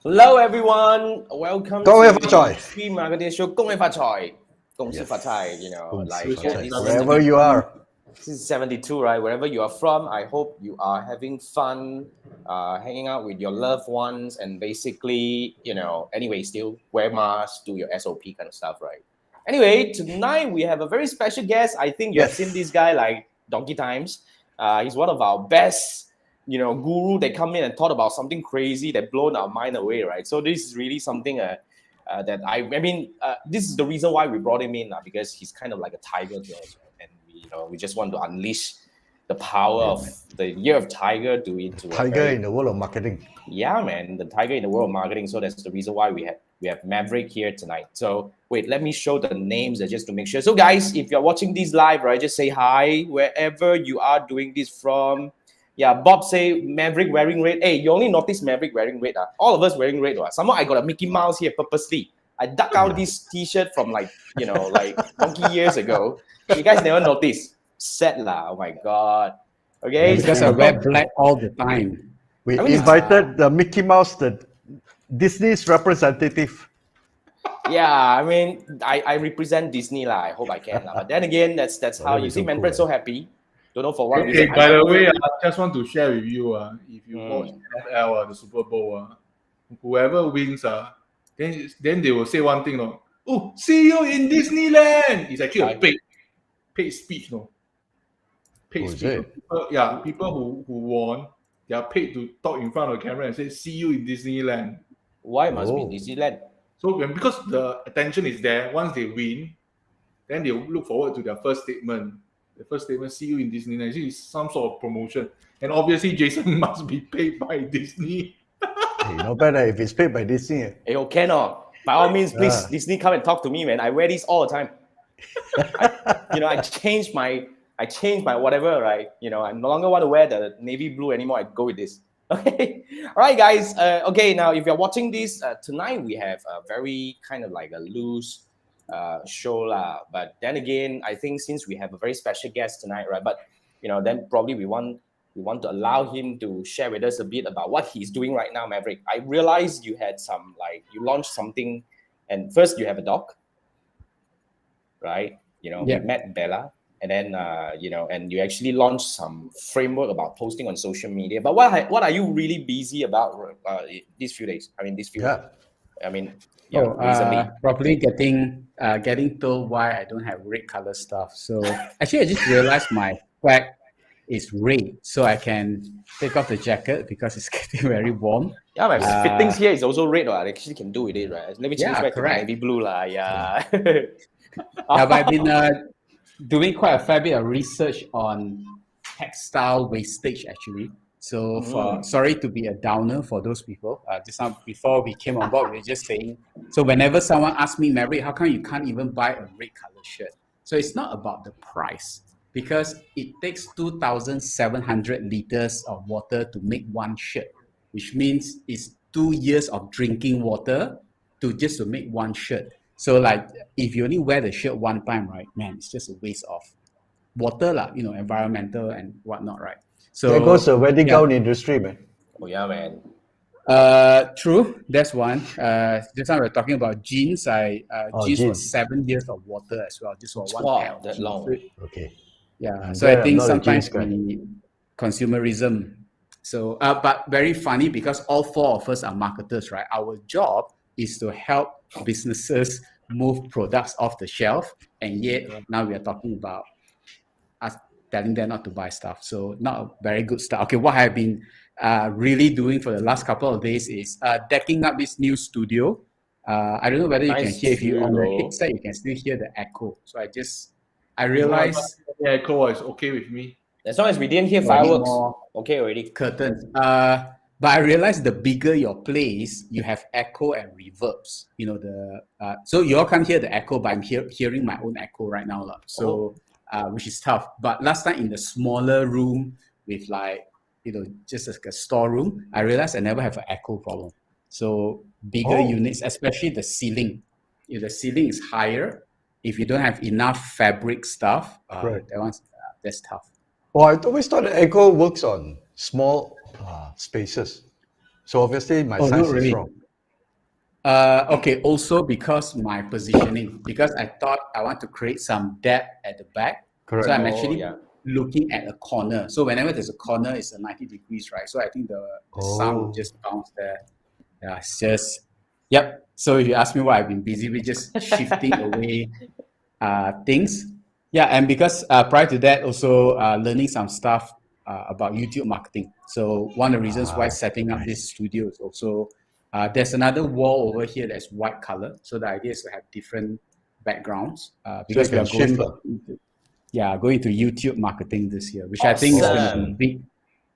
Hello everyone, welcome 恭喜 to 發財 the Three Marketeers Show. 恭喜發財，恭喜 Yes. 發財. You know, 恭喜 like 發財 this Wherever you are. This is 72, right? Wherever you are from, I hope you are having fun, hanging out with your loved ones, and basically, anyway, still wear masks, do your SOP kind of stuff, right? Anyway, tonight we have a very special guest. I think you have seen this guy like donkey times. He's one of our best guru. They come in and talk about something crazy that blown our mind away, right? So this is really something that this is the reason why we brought him in, because he's kind of like a tiger to us, right? And we just want to unleash the power of the year of tiger into Tiger in the world of marketing. Yeah, man, the tiger in the world of marketing. So that's the reason why we have Maverick here tonight. So wait, let me show the names just to make sure. So guys, if you're watching this live, right, just say hi wherever you are doing this from. Yeah, Bob say Maverick wearing red. Hey, you only notice Maverick wearing red. All of us wearing red. Somehow I got a Mickey Mouse here purposely. I dug out this T-shirt from like donkey years ago. You guys never noticed. Sad lah. Oh my god. Okay. Because I wear black all the time. We invited the Mickey Mouse, the Disney's representative. Yeah, I mean, I represent Disney lah. I hope I can lah. But then again, that's how you see. Manfred so happy. Don't know for what reason. Okay, by the way, I just want to share with you, if you watch NFL, the Super Bowl, whoever wins, then they will say one thing, no. Oh, see you in Disneyland. It's actually a paid speech, no. Paid speech. People who won, they are paid to talk in front of the camera and say, see you in Disneyland. Why must be Disneyland? So because the attention is there, once they win, then they look forward to their first statement. The first statement, see you in Disneyland. It's some sort of promotion. And obviously, Jason must be paid by Disney. Hey, not bad if it's paid by Disney. Hey, okay, no. By all means, please, Disney, come and talk to me, man. I wear these all the time. I changed my whatever, right? I no longer want to wear the navy blue anymore. I go with this. Okay. All right, guys. Okay, now, if you're watching this, tonight we have a very kind of like a loose show lah. But then again, I think since we have a very special guest tonight, right? But then probably we want to allow him to share with us a bit about what he's doing right now, Maverick. I realized you had you launched something, and first you have a dog, right? We met Bella, and then and you actually launched some framework about posting on social media. But what are you really busy about these few days? I mean, recently. Probably getting told why I don't have red color stuff. So actually, I just realized my flag is red, so I can take off the jacket because it's getting very warm. Yeah, my fittings here is also red. I actually can do with it, right? Let me change back to navy blue lah. Yeah. But I've been doing quite a fair bit of research on textile wastage actually. So sorry to be a downer for those people. Just now, before we came on board, we were just saying, so whenever someone asks me, Maverick, how come you can't even buy a red color shirt? So it's not about the price, because it takes 2,700 liters of water to make one shirt, which means it's 2 years of drinking water to make one shirt. So like, if you only wear the shirt one time, right, man, it's just a waste of water lah, environmental and whatnot, right? So there goes the wedding gown industry, man. Oh yeah, man. True, that's one. Just now we were talking about jeans. Jeans was 7 years of water as well. Just for one pair of that jeans. long. Okay. Yeah, so I think sometimes we consumerism. So, but very funny because all four of us are marketers, right? Our job is to help businesses move products off the shelf, and yet now we are talking about us telling them not to buy stuff. So not a very good start. Okay, what I've been really doing for the last couple of days is decking up this new studio. I don't know whether you can hear, if you on the headset, you can still hear the echo. So I realized the echo is okay with me. As long as we didn't hear fireworks, okay already. Curtains. But I realized the bigger your place, you have echo and reverbs. So you all can't hear the echo, but I'm hearing my own echo right now. So which is tough. But last time in the smaller room with just like a storeroom, I realized I never have an echo problem. So bigger units, especially the ceiling. If the ceiling is higher, if you don't have enough fabric stuff, that's tough. Well, I always thought the echo works on small spaces. So obviously my size is wrong. Okay, also because my positioning, because I thought I want to create some depth at the back. Correct. So I'm Oh, actually yeah. looking at a corner. So whenever there's a corner, it's a 90 degrees, right? So I think the sound will just bounce there. Yeah, it's just, yep. So if you ask me what I've been busy with, just shifting away things. Yeah, and because prior to that, also learning some stuff about YouTube marketing. So one of the reasons why setting up this studio is also there's another wall over here that's white color. So the idea is to have different backgrounds because we can are going shift, going to YouTube marketing this year, which I think is going to be Awesome. big.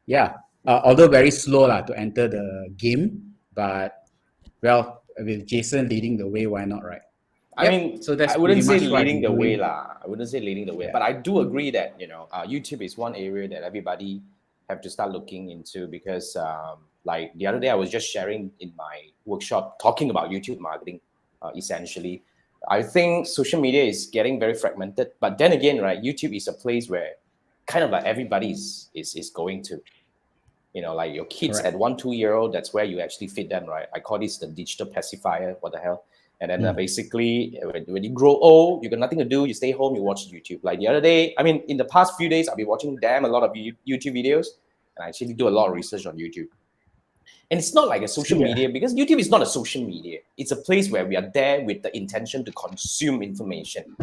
Yeah, although very slow to enter the game, but well, with Jason leading the way, why not, right? I mean, so that's I wouldn't pretty say much what I've leading been the way doing. lah. I wouldn't say leading the way, Yeah. but I do agree that YouTube is one area that everybody have to start looking into because, like the other day, I was just sharing in my workshop talking about YouTube marketing. Essentially, I think social media is getting very fragmented, but then again, right, YouTube is a place where kind of like everybody is going to. Like your kids Correct. at 1-2-year-old, that's where you actually fit them, right? I call this the digital pacifier. What the hell? And then basically, when you grow old, you got nothing to do. You stay home, you watch YouTube. Like the other day, I mean, in the past few days, I've been watching a lot of YouTube videos, and I actually do a lot of research on YouTube. And it's not like a social media because YouTube is not a social media. It's a place where we are there with the intention to consume information.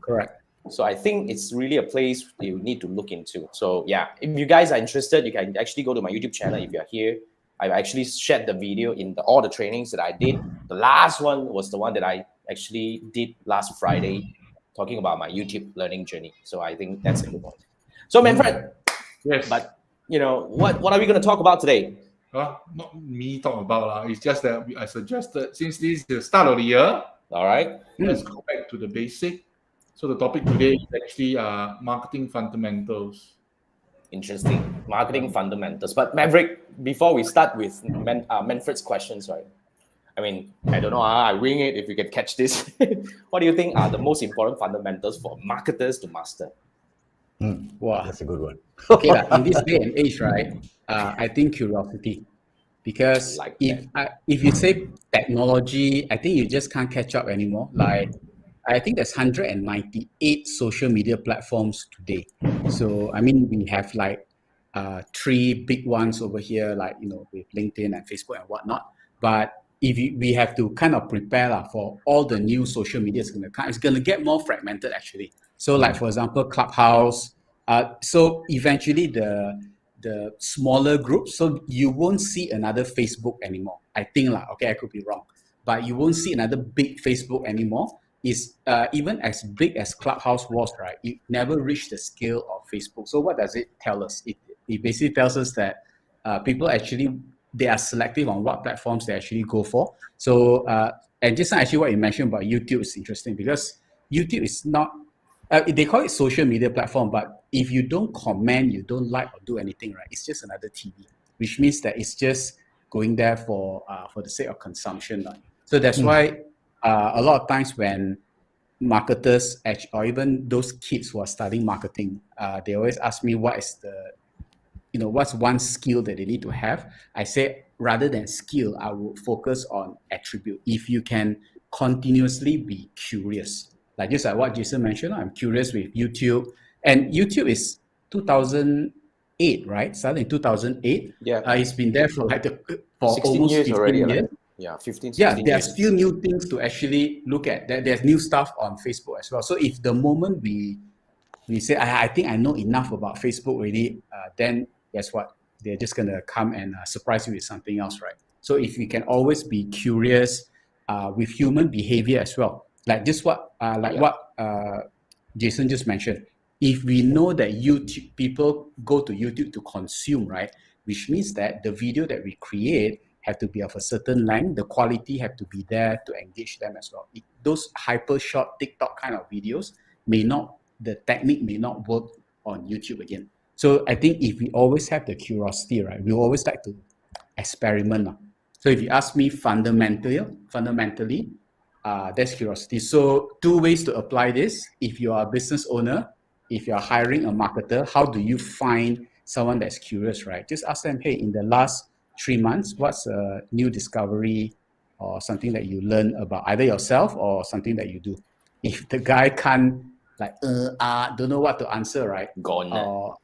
Correct. So I think it's really a place you need to look into. So yeah, if you guys are interested, you can actually go to my YouTube channel if you're here. I've actually shared the video in all the trainings that I did. The last one was the one that I actually did last Friday, talking about my YouTube learning journey. So I think that's a good one. So Manfred, Yes. but what are we going to talk about today? Not me talk about it's just that I suggested since this is the start of the year, All right. let's go back to the basic. So the topic today is actually marketing fundamentals. Interesting. Marketing fundamentals. But Maverick, before we start with Manfred's questions, right? I mean, I don't know, I wing it if you can catch this. What do you think are the most important fundamentals for marketers to master? Wow. That's a good one. Okay, in this day and age, right? I think curiosity, because Like if you say technology, I think you just can't catch up anymore. Like, I think there's 198 social media platforms today. So I mean, we have like 3 big ones over here, like with LinkedIn and Facebook and whatnot. But if we have to kind of prepare for all the new social media is going to come, it's going to get more fragmented actually. So like for example, Clubhouse. So eventually the smaller groups, so you won't see another Facebook anymore. I think okay, I could be wrong, but you won't see another big Facebook anymore. Is even as big as Clubhouse was, right? It never reached the scale of Facebook. So what does it tell us? It basically tells us that people actually, they are selective on what platforms they actually go for. So and just actually what you mentioned about YouTube is interesting because YouTube is not, they call it social media platform, but if you don't comment, you don't like or do anything, right? It's just another TV, which means that it's just going there for the sake of consumption. So that's why a lot of times when marketers or even those kids who are studying marketing, they always ask me what is what's one skill that they need to have. I say rather than skill, I would focus on attribute. If you can continuously be curious, like just like what Jason mentioned, I'm curious with YouTube, and YouTube is 2008, right? Started in 2008. Yeah. It's been there for for 16 almost years 15 already, years. right? Yeah, 15, 16 Yeah, there's years. still new things to actually look at. There's new stuff on Facebook as well. So if the moment we say, I think I know enough about Facebook already, then guess what? They're just going to come and surprise you with something else, right? So if we can always be curious with human behavior as well, like just what Jason just mentioned. If we know that YouTube people go to YouTube to consume, right, which means that the video that we create have to be of a certain length, the quality have to be there to engage them as well. Those hyper short TikTok kind of videos the technique may not work on YouTube again. So I think if we always have the curiosity, right, we always like to experiment. So if you ask me fundamentally, that's curiosity. So 2 ways to apply this. If you are a business owner, if you're hiring a marketer, how do you find someone that's curious, right? Just ask them, hey, in the last 3 months, what's a new discovery or something that you learn about either yourself or something that you do. If the guy can't don't know what to answer, right? Gone.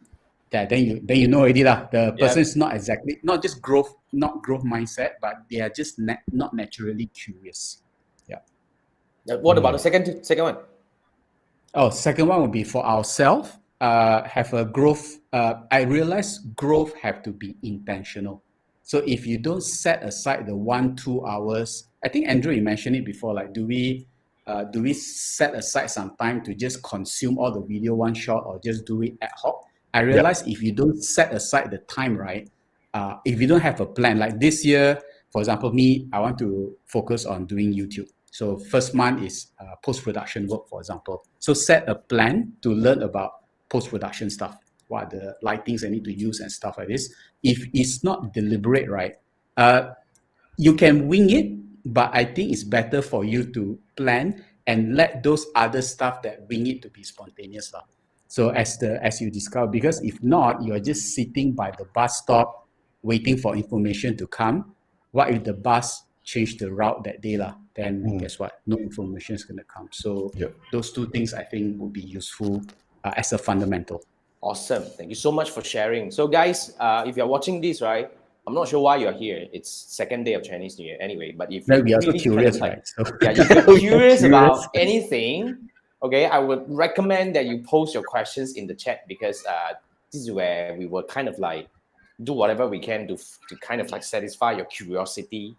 Then you know already lah. The Yep. person is not exactly not growth mindset, but they are just not naturally curious. Yeah. What about the second one? Oh, second one would be for ourselves. Have a growth. I realize growth have to be intentional. So if you don't set aside the 1-2 hours, I think Andrew, you mentioned it before. Like, do we set aside some time to just consume all the video one shot, or just do it ad hoc? I realize if you don't set aside the time, right? If you don't have a plan, like this year, for example, me, I want to focus on doing YouTube. So first month is post-production work, for example. So set a plan to learn about post-production stuff. What are the lightings I need to use and stuff like this. If it's not deliberate, right? You can wing it, but I think it's better for you to plan and let those other stuff that wing it to be spontaneous. So as you discover, because if not, you're just sitting by the bus stop waiting for information to come. What if the bus change the route that day? Then guess what? No information is going to come. So those two things I think would be useful as a fundamental. Awesome. Thank you so much for sharing. So guys, if you're watching this, right, I'm not sure why you're here. It's second day of Chinese New Year anyway, but if we are so really curious, kind of right? So if you're curious about anything, okay, I would recommend that you post your questions in the chat, because this is where we will kind of like do whatever we can to kind of like satisfy your curiosity,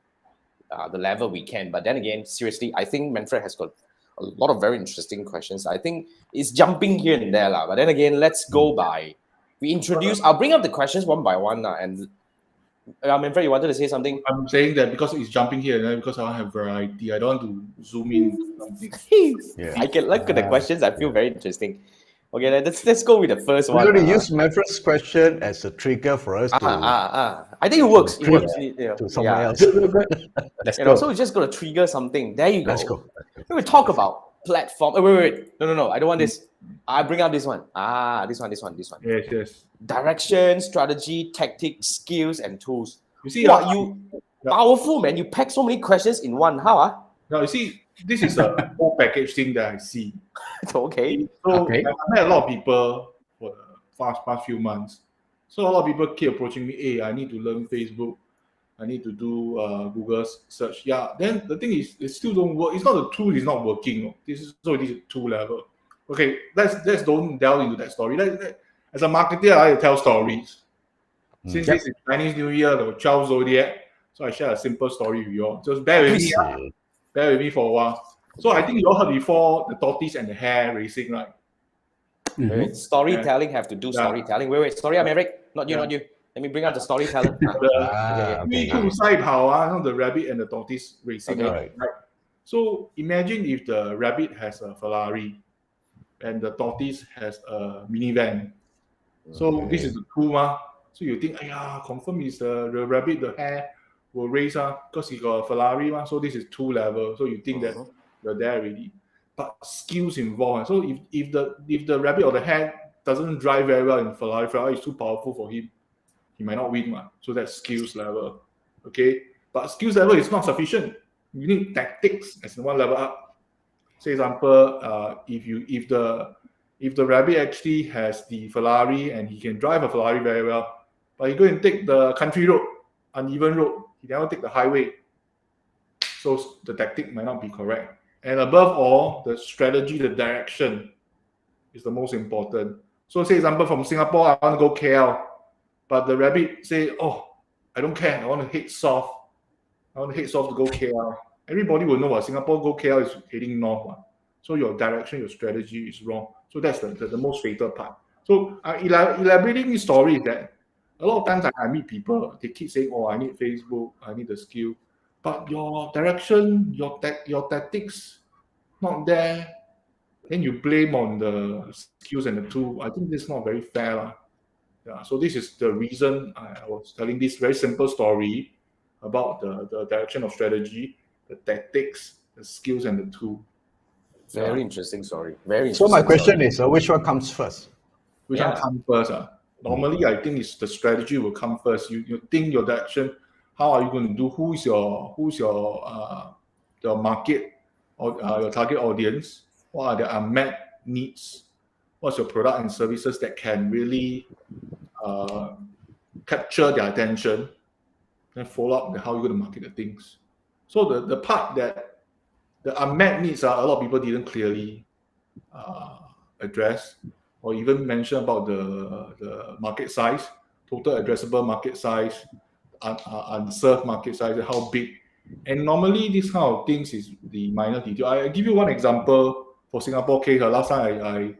the level we can. But then again, seriously, I think Manfred has got a lot of very interesting questions. I think it's jumping here and there, but then again, let's go by. I'll bring up the questions one by one and Manfred, you wanted to say something? I'm saying that because it's jumping here and there, because I want to have variety. I don't want to zoom in into something. I can look at the questions. I feel very interesting. Okay, let's go with the first one. We're going to use Manfred's question as a trigger for us to. I think it works. It works. To someone else. Let's go. So it's just going to trigger something. There you go. Let's go. We talk about platform. Wait. No. I don't want this. I bring up this one. This one. Yes. Direction, strategy, tactics, skills, and tools. You see, you powerful, man. You pack so many questions in one. How? Now you see, this is a whole package thing that I see. Okay. So I met a lot of people for the past few months. So a lot of people keep approaching me. Hey, I need to learn Facebook. I need to do Google search. Yeah. Then the thing is, it still don't work. It's not the tool is not working. This is tool level. Okay. Let's don't delve into that story. As a marketer, I tell stories. Since this is Chinese New Year, the 12 zodiac, so I share a simple story with you all. Just bear with me. Bear with me for a while. So I think you all heard before the tortoise and the hare racing, right? Wait, storytelling have to do storytelling. Wait. Sorry, I'm Eric. Not you. Let me bring up the storytelling. The rabbit and the tortoise racing. Okay. Right? So imagine if the rabbit has a Ferrari and the tortoise has a minivan. So this is the two. So you think, confirm is the rabbit, the hare will race because he got a Ferrari. So this is 2 level. So you think that you're there already. But skills involved. So if the rabbit or the hare doesn't drive very well in Ferrari is too powerful for him, he might not win. So that's skills level. Okay. But skills level is not sufficient. You need tactics as 1 level up. Say example, if the rabbit actually has the Ferrari and he can drive a Ferrari very well, but he go and take the country road, uneven road, he never take the highway. So the tactic might not be correct. And above all, the strategy, the direction is the most important. So say example, from Singapore, I want to go KL, but the rabbit say, I don't care, I want to head south. I want to head south to go KL. Everybody will know Singapore go KL is heading north. So your direction, your strategy is wrong. So that's the most fatal part. So elaborating this story is that a lot of times I meet people, they keep saying, I need Facebook, I need the skill. But your direction, your tactics, not there. Then you blame on the skills and the tool. I think this is not very fair. So this is the reason I was telling this very simple story about the direction of strategy, the tactics, the skills, and the tool. Very interesting story. Very interesting. So my question is, which one comes first? Which one comes first? Normally, I think it's the strategy will come first. You think your direction, how are you going to do? Who's your the market or your target audience? What are their unmet needs? What's your product and services that can really capture their attention? And follow up with how you're going to market the things. So the part that the unmet needs are a lot of people didn't clearly address or even mention about the market size, total addressable market size, unserved market size, how big. And normally this kind of things is the minor detail. I give you one example for Singapore case. Last time I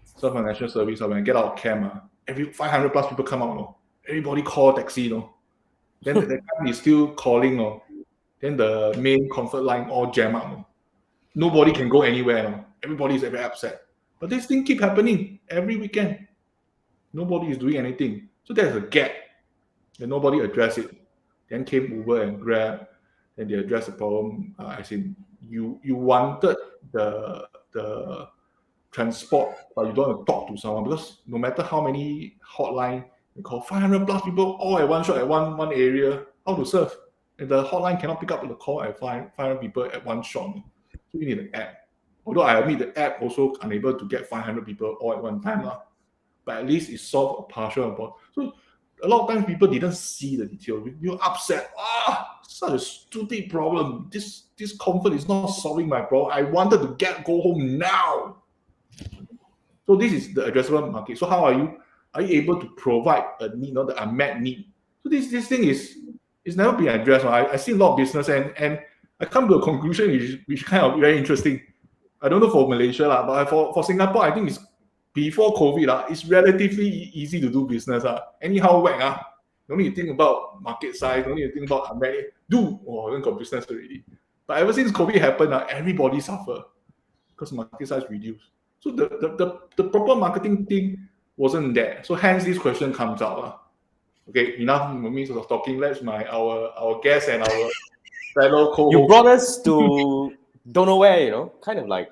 served for national service, when I get out of camp, every 500 plus people come out. Everybody call taxi. Then the time is still calling. Then the main comfort line all jam up. Nobody can go anywhere. Everybody is very upset. But this thing keep happening every weekend. Nobody is doing anything. So there's a gap. And nobody address it. Then came Uber and Grab. Then they address the problem. As in, you wanted the transport, but you don't want to talk to someone, because no matter how many hotline you call, 500 plus people all at one shot at one area, how to serve? And the hotline cannot pick up the call at 500 people at one shot. So you need an app. Although I admit the app also unable to get 500 people all at one time, but at least it solved a partial problem. So a lot of times people didn't see the detail. You're upset. Such a stupid problem. This comfort is not solving my problem. I wanted to go home now. So this is the addressable market. So how are you able to provide a need, not the unmet need? So this thing is never been addressed. I see a lot of business and I come to a conclusion which kind of very interesting. I don't know for Malaysia, but for Singapore, I think it's before COVID, it's relatively easy to do business. Anyhow, don't need to think about market size, don't need to think about unmet. Then got business already. But ever since COVID happened, everybody suffer because market size reduced. So the proper marketing thing wasn't there. So hence this question comes out. Okay, enough means of talking. Let's our guest and our fellow co-host. You brought us to don't know where, kind of like.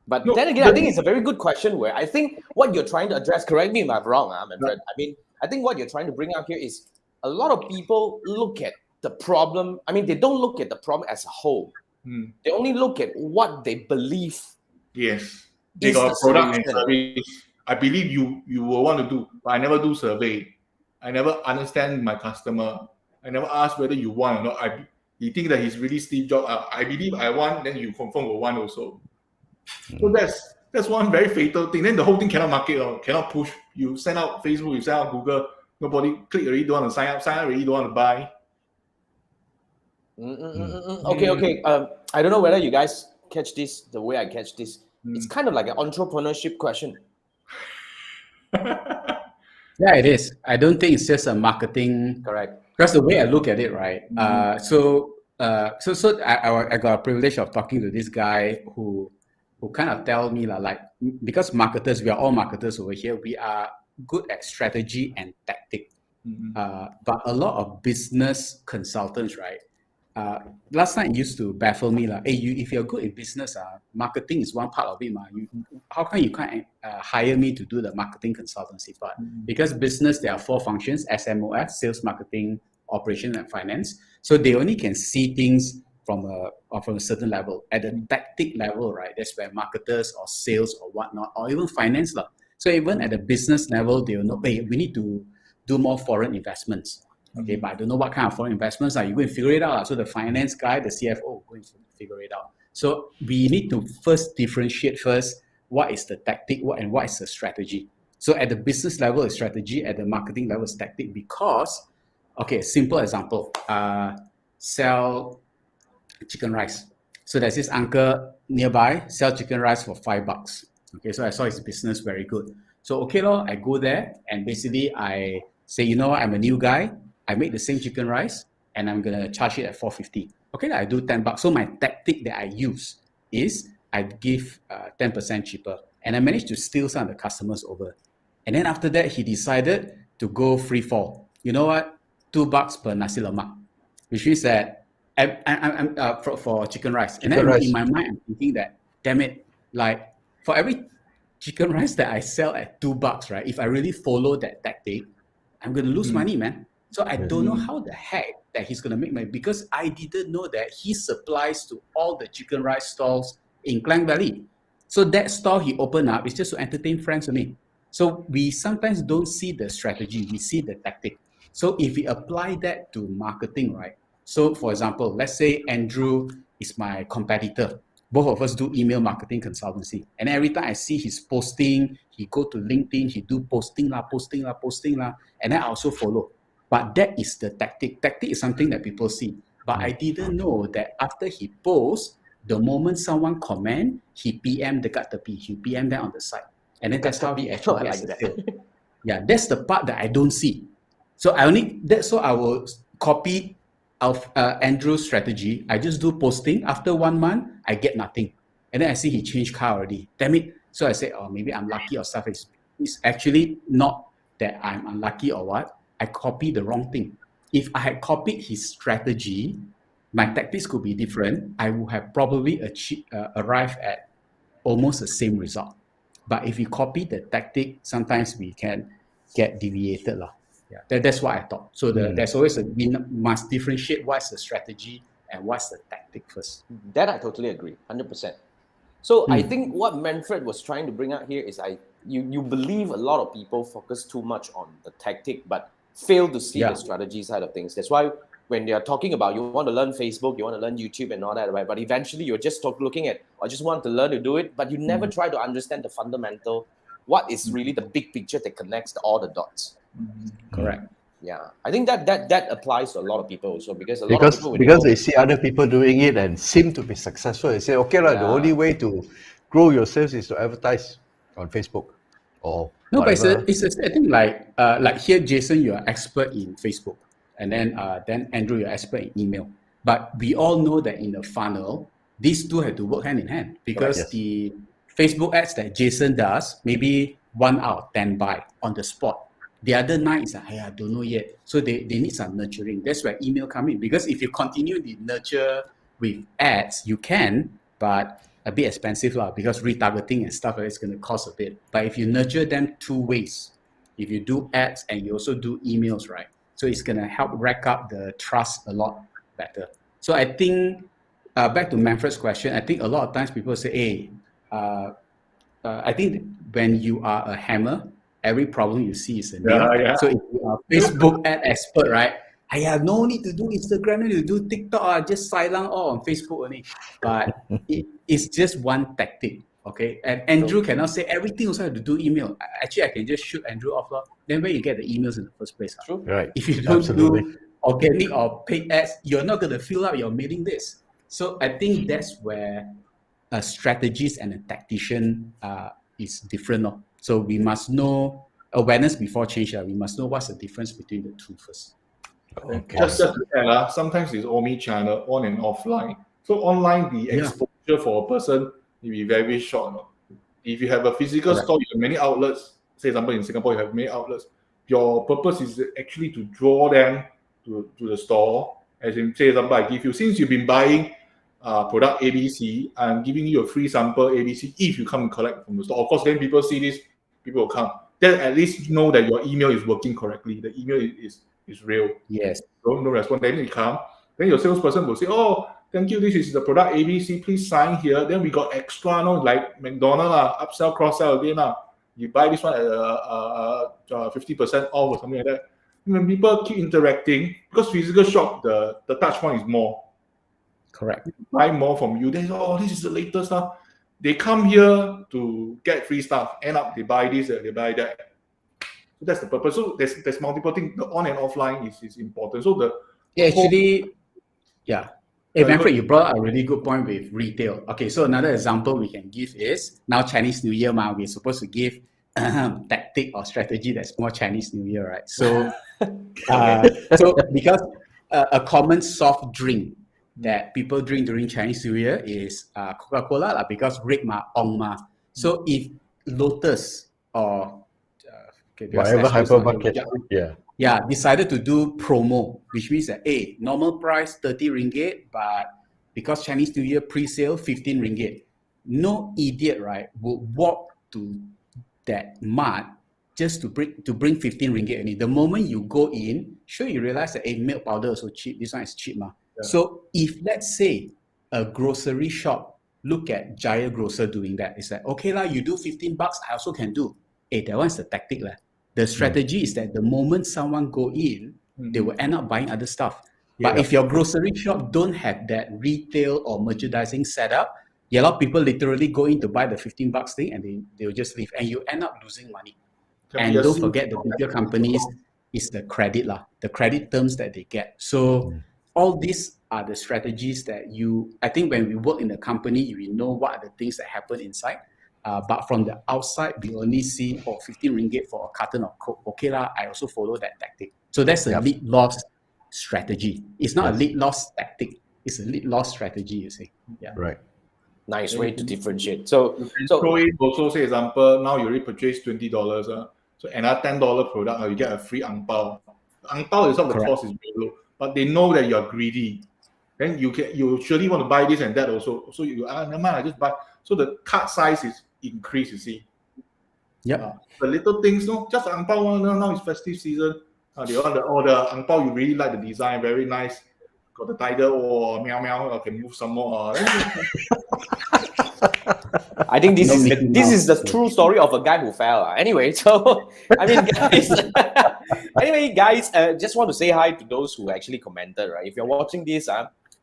But then again, I think it's a very good question where I think what you're trying to address, correct me if I'm wrong, my friend. I mean, I think what you're trying to bring up here is a lot of people look at the problem. I mean, they don't look at the problem as a whole. They only look at what they believe. Yes. They got a product and service. I believe you will want to do, but I never do survey. I never understand my customer. I never ask whether you want or not. You think that he's really Steve Jobs. I believe I want, then you confirm will want also. So that's one very fatal thing. Then the whole thing cannot market or cannot push. You send out Facebook, you send out Google. Nobody click already, don't want to sign up already, don't want to buy. Okay. I don't know whether you guys catch this the way I catch this. It's kind of like an entrepreneurship question. Yeah, it is. I don't think it's just a marketing. Correct. That's the way I look at it, right? So I got a privilege of talking to this guy who kind of tell me like, because marketers, we are all marketers over here, we are good at strategy and tactic. But a lot of business consultants, right? Last time it used to baffle me like, hey, if you're good in business, marketing is one part of it. How come you can't hire me to do the marketing consultancy part? Because business, there are 4 functions: SMOS, sales, marketing, operation, and finance. So they only can see things from a certain level. At the tactic level, right, that's where marketers or sales or whatnot, or even finance. So even at the business level, they will know, hey, we need to do more foreign investments. Okay, but I don't know what kind of foreign investments are. You go and figure it out. So the finance guy, the CFO, go and figure it out. So we need to differentiate what is the tactic and what is the strategy. So at the business level, it's strategy. At the marketing level, it's tactic. Because, okay, simple example, sell chicken rice. So there's this uncle nearby, sell chicken rice for $5. Okay, so I saw his business very good. So okay, I go there and basically I say, I'm a new guy. I make the same chicken rice and I'm gonna charge it at $4.50. Okay, I do $10. So my tactic that I use is I give 10% cheaper, and I managed to steal some of the customers over. And then after that, he decided to go free fall. You know what? $2 per nasi lemak, which means that I'm for chicken rice. And then in my mind, I'm thinking that, damn it, like for every chicken rice that I sell at $2, right? If I really follow that tactic, I'm gonna lose money, man. So I don't know how the heck that he's going to make money, because I didn't know that he supplies to all the chicken rice stalls in Klang Valley. So that stall he opened up is just to entertain friends only. So we sometimes don't see the strategy, we see the tactic. So if we apply that to marketing, right? So for example, let's say Andrew is my competitor. Both of us do email marketing consultancy. And every time I see his posting, he go to LinkedIn, he do posting, and then I also follow. But that is the tactic. Tactic is something that people see. But I didn't know that after he posts, the moment someone comment, he PM dekat tepi, he PM them on the side. And then that's how he actually gets the sale. Yeah, that's the part that I don't see. So I will copy of Andrew's strategy. I just do posting. After 1 month, I get nothing. And then I see he changed car already. Damn it. So I say, oh, maybe I'm lucky or stuff. It's actually not that I'm unlucky or what. I copied the wrong thing. If I had copied his strategy, my tactics could be different. I would have probably arrived at almost the same result. But if you copy the tactic, sometimes we can get deviated. Yeah, that's what I thought. So there's always we must differentiate what's the strategy and what's the tactic first. That I totally agree, 100%. So I think what Manfred was trying to bring out here is you believe a lot of people focus too much on the tactic, but fail to see the strategy side of things. That's why when they're talking about you want to learn Facebook, you want to learn YouTube and all that, right? But eventually you're just looking at, I just want to learn to do it, but you never try to understand the fundamental, what is really the big picture that connects all the dots. Correct. Yeah, I think that applies to a lot of people also, because a lot of people because they see other people doing it and seem to be successful. They say, okay, the only way to grow your sales is to advertise on Facebook or no, whatever. But it's I think like here, Jason, you're expert in Facebook, and then Andrew, you're expert in email. But we all know that in the funnel, these two have to work hand in hand, because the Facebook ads that Jason does, maybe 1 out of 10 buy on the spot. The other 9 is I don't know yet. So they need some nurturing. That's where email come in. Because if you continue the nurture with ads, you can, but a bit expensive because retargeting and stuff like that is going to cost a bit. But if you nurture them 2 ways, if you do ads and you also do emails, right? So it's going to help rack up the trust a lot better. So I think, back to Manfred's question, I think a lot of times people say, hey, I think when you are a hammer, every problem you see is a nail. So if you are Facebook ad expert, right? I have no need to do Instagram, no need to do TikTok, just silent all on Facebook only. But it's just one tactic, okay? And Andrew cannot say everything also have to do email. Actually, I can just shoot Andrew off. Then where you get the emails in the first place? True. Right. If you don't do organic or paid ads, you're not going to fill up your mailing list. So I think that's where a strategist and a tactician is different. So we must know awareness before change. We must know what's the difference between the two first. Okay. Just to add, sometimes it's omni-channel, on and offline. So online, the exposure for a person will be very short. If you have a physical store, you have many outlets. Say, example, in Singapore, you have many outlets. Your purpose is actually to draw them to the store. As in, say, example, I give you, since you've been buying product ABC, I'm giving you a free sample ABC if you come and collect from the store. Of course, then people see this, people will come. Then at least know that your email is working correctly. The email is real. Yes. Don't respond. Then you come. Then your salesperson will say, oh, thank you. This is the product ABC. Please sign here. Then we got extra, like McDonald's, upsell, cross-sell again. You buy this one at 50% off or something like that. When people keep interacting, because physical shop, the touch point is more. Correct. They buy more from you. They say, oh, this is the latest stuff. They come here to get free stuff. End up, they buy this, they buy that. So that's the purpose. So there's multiple things. The on and offline is important. So Hey, Manfred, you brought up a really good point with retail. Okay, so another example we can give is now Chinese New Year, we're supposed to give tactic or strategy that's more Chinese New Year, right? So, so because a common soft drink that people drink during Chinese New Year is Coca-Cola, because red ong ma. So if Lotus or whatever hypermarket, decided to do promo, which means that normal price 30 ringgit, but because Chinese New Year pre-sale 15 ringgit, no idiot, right, would walk to that mart just to bring 15 ringgit only. The moment you go in, sure you realize that milk powder is so cheap. This one is cheap, ma. Yeah. So if let's say a grocery shop look at Jaya Grocer doing that, it's like, okay lah, you do 15 bucks, I also can do. That one's the tactic lah. The strategy is that the moment someone go in, they will end up buying other stuff. But if your grocery shop don't have that retail or merchandising setup, a lot of people literally go in to buy the 15 bucks thing and they will just leave, and you end up losing money. And don't forget, the bigger companies is the credit lah, the credit terms that they get. So all these are the strategies that I think when we work in the company, we know what are the things that happen inside. But from the outside, we only see 15 ringgit for a carton of Coke. Okay lah, I also follow that tactic. So that's a lead loss strategy. It's not a lead loss tactic. It's a lead loss strategy, you see. Yeah. Right. Nice way to differentiate. So also say example, now you already purchased $20. So another $10 product, you get a free ang pao. Ang pao is not the cost is very low, but they know that you are greedy. Then you surely want to buy this and that also. So you never mind, I just buy. So the cart size is increased, you see. Yeah. The little things, no, just ang pao. Now it's festive season. They want the ang pao, you really like the design, very nice. Got the tiger or meow meow, can move some more. I think this is the true story of a guy who fell. Anyway, so I mean, guys, just want to say hi to those who actually commented. Right, if you're watching this,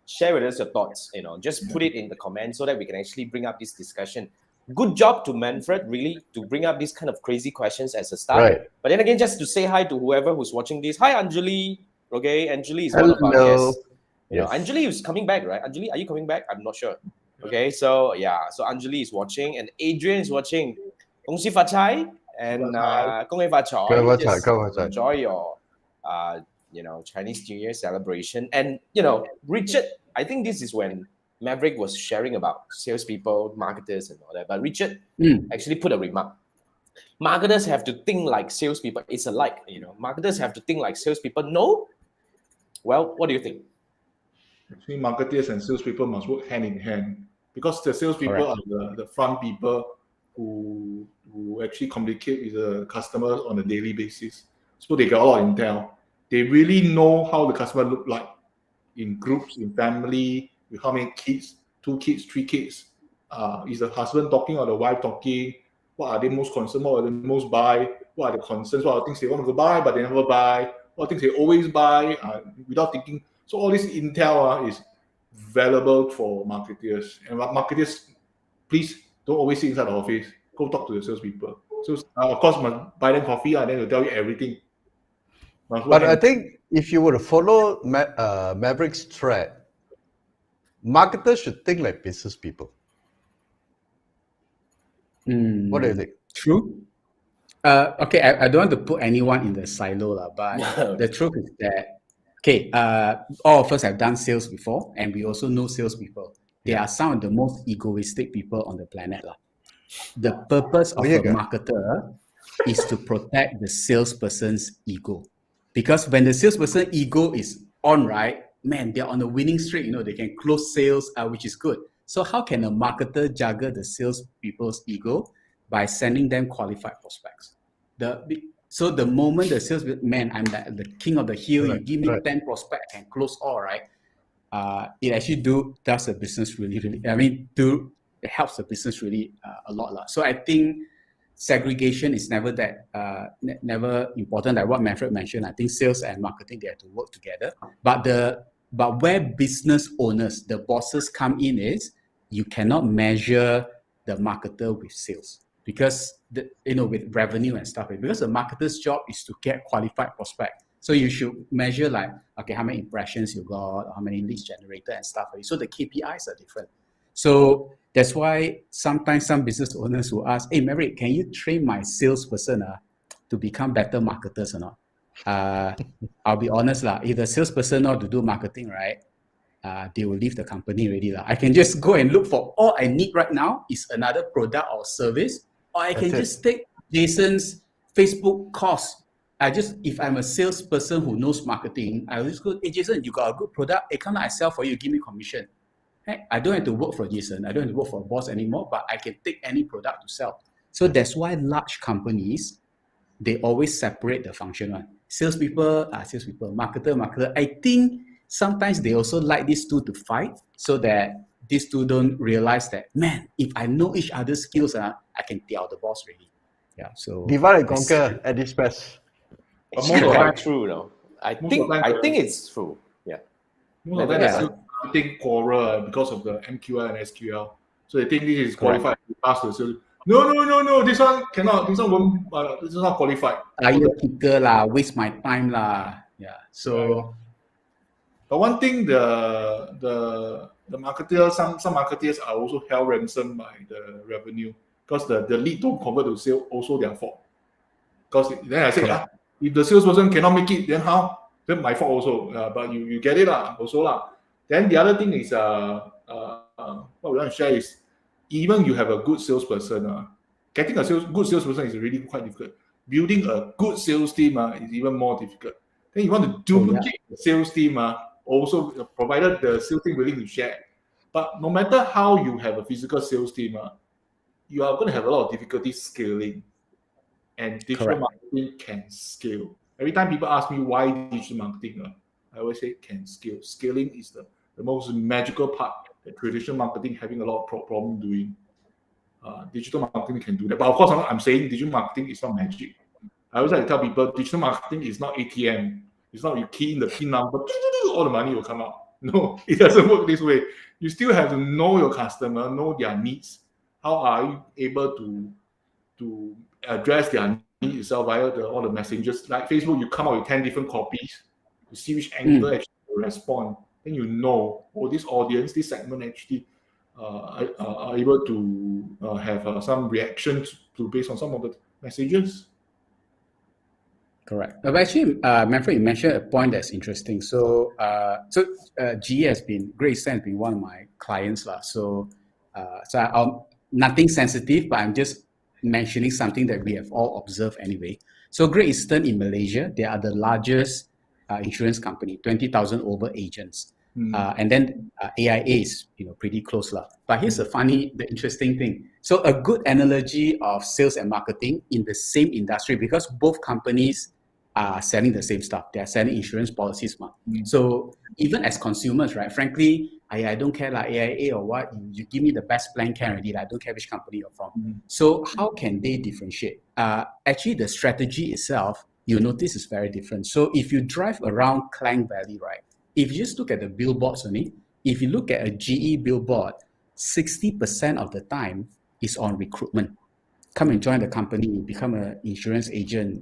share with us your thoughts. Just put it in the comments so that we can actually bring up this discussion. Good job to Manfred, really, to bring up these kind of crazy questions as a start. Right. But then again, just to say hi to whoever who's watching this. Hi, Anjali. Okay, Anjali is one of our guests. Yes. Anjali is coming back, right? Anjali, are you coming back? I'm not sure. Okay, so so Anjali is watching and Adrian is watching. 恭喜发财 and 恭喜发财. Just enjoy your Chinese New Year celebration. And Richard, I think this is when Maverick was sharing about salespeople, marketers, and all that. But Richard actually put a remark. Marketers have to think like salespeople. It's alike, Marketers have to think like salespeople. No? Well, what do you think? Actually, marketeers and salespeople must work hand in hand, because the salespeople are the front people who actually communicate with the customers on a daily basis. So they get a lot of intel. They really know how the customer look like in groups, in family, with how many kids, 2 kids, 3 kids. Is the husband talking or the wife talking? What are they most concerned? What are they most buy? What are the concerns? What are the things they want to buy but they never buy? What are things they always buy without thinking? So all this intel is valuable for marketeers. And marketeers, please don't always sit inside the office. Go talk to the salespeople. So of course, must buy them coffee and then they'll tell you everything. But I think if you were to follow Maverick's thread, marketers should think like business people. What do you think? True. Okay, I don't want to put anyone in the silo, but the truth is that all of us have done sales before, and we also know salespeople. They are some of the most egoistic people on the planet. The purpose of a marketer is to protect the salesperson's ego. Because when the salesperson ego is on, right, man, they're on a winning streak. They can close sales, which is good. So how can a marketer juggle the salespeople's ego? By sending them qualified prospects. So the moment the salesman, I'm the king of the hill, you give me 10 prospects, I can close all, right? It actually does the business really, it helps the business really a lot. So I think segregation is never never important, like what Manfred mentioned. I think sales and marketing, they have to work together. But where business owners, the bosses come in is, you cannot measure the marketer with sales. Because with revenue and stuff, because the marketer's job is to get qualified prospect. So you should measure how many impressions you got, how many leads generated and stuff. So the KPIs are different. So that's why sometimes some business owners will ask, hey, Maverick, can you train my salesperson to become better marketers or not? I'll be honest, if the salesperson know how to do marketing, right, they will leave the company already. I can just go and look for all I need right now is another product or service. Or I can just take Jason's Facebook course. If I'm a salesperson who knows marketing, I'll just go, hey, Jason, you got a good product. Hey, come on, I sell for you, give me commission. Hey, I don't have to work for Jason. I don't have to work for a boss anymore, but I can take any product to sell. So that's why large companies they always separate the function one. Salespeople, marketer. I think sometimes they also like these two to fight so that these two don't realize that, man, if I know each other's skills, I can tell the boss really. Yeah, so Divide and conquer at its best. But It's most of the quite time, true, though. I most of think the time, I think it's true. Yeah. most of the time, Yeah. the sales marketing quarrel because of the MQL and SQL. So they think this is qualified to pass the sales. No, this one cannot. This one won't. This is not qualified. Tire kicker lah, waste my time lah. Yeah. So But one thing, the marketeers, some marketeers are also held ransom by the revenue because the lead don't convert to sale, also their fault. Because then I say, Correct. if the salesperson cannot make it, then how? Then my fault also. But you get it lah, also lah. Then the other thing is what we want to share is even you have a good salesperson, getting a good salesperson is really quite difficult. Building a good sales team is even more difficult. Then you want to duplicate the sales team, also provided the sales team willing to share. But no matter how you have a physical sales team, you are going to have a lot of difficulty scaling. And digital marketing can scale. Every time people ask me why digital marketing, I always say can scale. Scaling is the most magical part that traditional marketing having a lot of problem doing. Digital marketing can do that. But of course, I'm saying digital marketing is not magic. I always like to tell people digital marketing is not ATM. It's not you key in the PIN number, all the money will come out. No, it doesn't work this way. You still have to know your customer, know their needs. How are you able to address their needs itself via all the messengers? Like Facebook, you come out with 10 different copies to see which angle actually will respond. Then you know, this audience, this segment actually are able to have some reactions to based on some of the messages. correct. But actually, Manfred, you mentioned a point that's interesting. So, GE has been, Great Eastern has been one of my clients lah. So nothing sensitive, but I'm just mentioning something that we have all observed anyway. So Great Eastern in Malaysia, they are the largest insurance company, 20,000 over agents. And then AIA is pretty close lah. But here's the interesting thing. So a good analogy of sales and marketing in the same industry, because both companies are selling the same stuff. They are selling insurance policies. So even as consumers, right? Frankly, I don't care like AIA or what. You give me the best plan can already. I don't care which company you're from. So how can they differentiate? Actually, the strategy itself, you notice is very different. So if you drive around Klang Valley, right? If you just look at the billboards only, if you look at a GE billboard, 60% of the time is on recruitment. Come and join the company, become an insurance agent,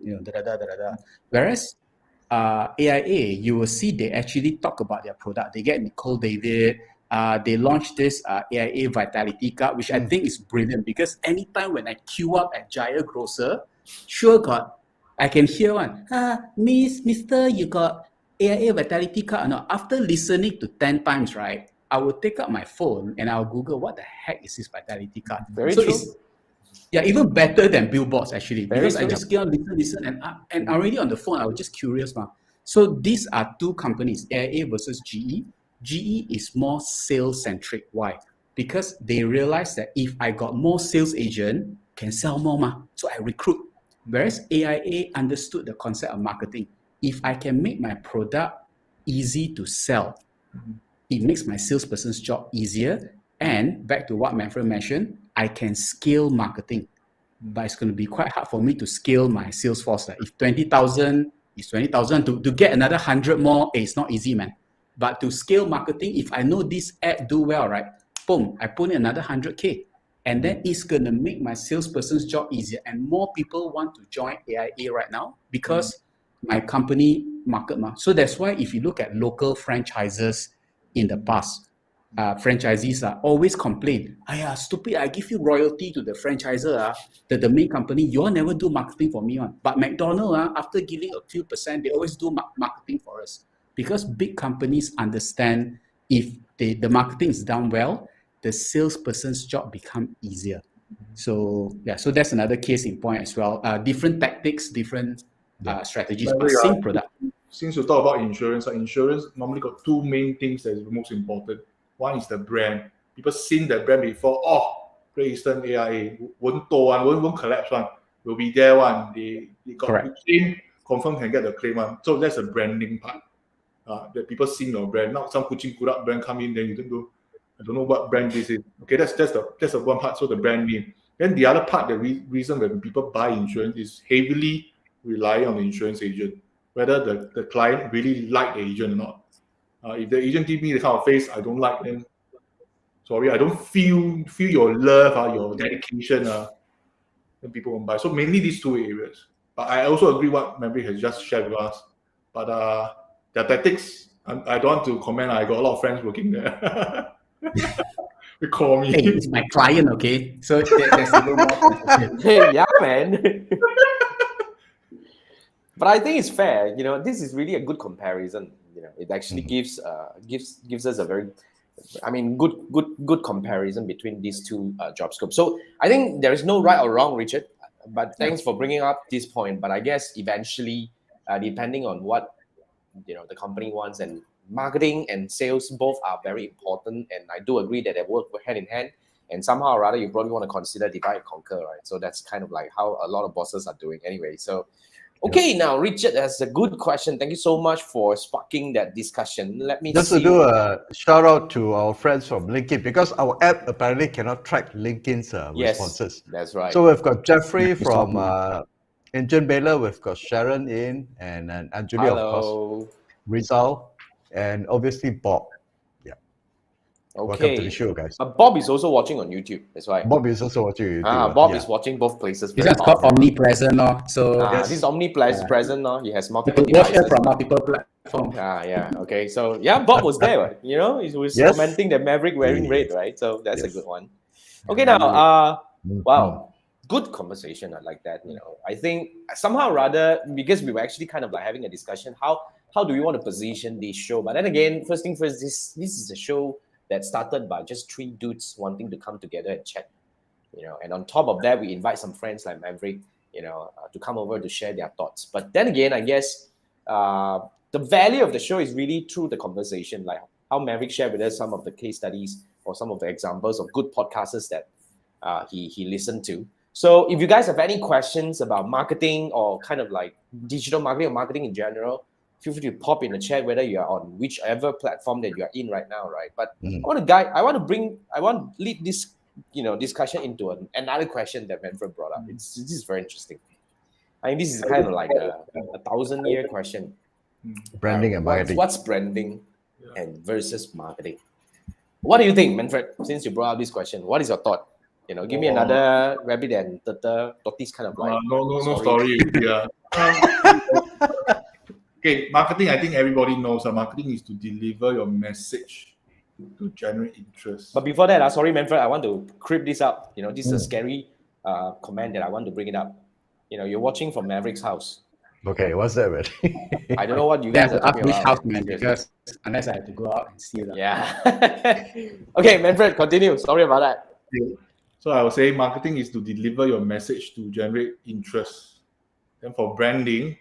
Whereas AIA, you will see they actually talk about their product. They get Nicole David. They launched this AIA Vitality Card, which I think is brilliant because anytime when I queue up at Jaya Grocer, sure God, I can hear one, Mister, you got AIA Vitality Card. No, after listening to 10 times, right, I will take up my phone and I'll Google what the heck is this Vitality Card. Very true. Even better than billboards actually, Very because true. I just get on listen and already on the phone, I was just curious. So these are two companies, AIA versus GE. GE is more sales centric. Why? Because they realize that if I got more sales agent, can sell more, so I recruit. Whereas AIA understood the concept of marketing. If I can make my product easy to sell, it makes my salesperson's job easier. And back to what Manfred mentioned, I can scale marketing. But it's going to be quite hard for me to scale my sales force. If 20,000 is 20,000, to get another 100 more, it's not easy, man. But to scale marketing, if I know this ad do well, right, boom, I put in another 100K. And then it's going to make my salesperson's job easier. And more people want to join AIA right now because my company market. So that's why if you look at local franchises in the past, franchisees are always complain, stupid, I give you royalty to the franchisor, the main company, you all never do marketing for me. But McDonald's, after giving a few percent, they always do marketing for us. Because big companies understand if the marketing is done well, the salesperson's job become easier. So that's another case in point as well. Different tactics, different strategies, but same product. Since you talk about insurance normally got two main things that is the most important. One is the brand. People seen the brand before. Great Eastern AIA won't collapse one. will be there one. They got Correct. the claim, confirm can get the claim one. So that's the branding part. That people see your brand. Not some kuching kurak brand come in, then you don't go, I don't know what brand this is. Okay, that's the one part. So the brand name. Then the other part, the reason when people buy insurance is heavily relying on the insurance agent, whether the client really like the agent or not. If the agent give me the kind of face I don't like, then sorry, I don't feel your love, your dedication, then people won't buy. So mainly these two areas. But I also agree what Maverick has just shared with us. But the tactics, I don't want to comment. I got a lot of friends working there. They call me. Hey, it's my client, okay? So there's a little more. Hey, yeah, man. But I think it's fair. You know, this is really a good comparison. You know, it actually gives us a very, I mean, good comparison between these two job scopes. So I think there is no right or wrong, Richard. But thanks for bringing up this point. But I guess eventually, depending on what the company wants, and marketing and sales both are very important. And I do agree that they work hand in hand. And somehow or rather, you probably want to consider divide and conquer, right? So that's kind of like how a lot of bosses are doing anyway. So. Okay, now Richard has a good question. Thank you so much for sparking that discussion. Let me Just see. to do a shout out to our friends from LinkedIn, because our app apparently cannot track LinkedIn's responses. That's right. So we've got Jeffrey from Engine Baylor, we've got Sharon in, and Anjali, of course, Rizal, and obviously Bob. Welcome to the show, guys. Bob is also watching on YouTube. That's right. Bob is also watching YouTube. Bob is watching both places. It's just called omnipresent, so this is omnipresent. He has multiple devices. devices From multiple platforms. Okay. So Bob was there. Right? He was commenting the Maverick wearing red, right? So that's a good one. Okay, now, wow, good conversation. I like that. I think somehow rather, because we were actually kind of like having a discussion, how do we want to position this show? But then again, first thing first, this is a show that started by just three dudes wanting to come together and chat, and on top of that, we invite some friends like Maverick, to come over to share their thoughts. But then again, I guess the value of the show is really through the conversation, like how Maverick shared with us some of the case studies or some of the examples of good podcasters that he listened to. So if you guys have any questions about marketing or kind of like digital marketing or marketing in general, feel free to pop in the chat, whether you are on whichever platform that you are in right now, right? But I want to lead this, discussion into another question that Manfred brought up. This is very interesting. I mean, this is kind of like a 1,000-year question. Branding and marketing. What's branding and versus marketing? What do you think, Manfred? Since you brought up this question, what is your thought? Give me another rabbit and tortoise kind of like. No story. Yeah. Okay, marketing, I think everybody knows. Marketing is to deliver your message to generate interest. But before that, sorry, Manfred, I want to creep this up. This is a scary comment that I want to bring it up. You're watching from Maverick's house. Okay, what's that, man? I don't know what you guys are talking about. House, man, because unless I have to go out and see that. Yeah. Okay, Manfred, continue. Sorry about that. So I would say marketing is to deliver your message to generate interest. Then for branding,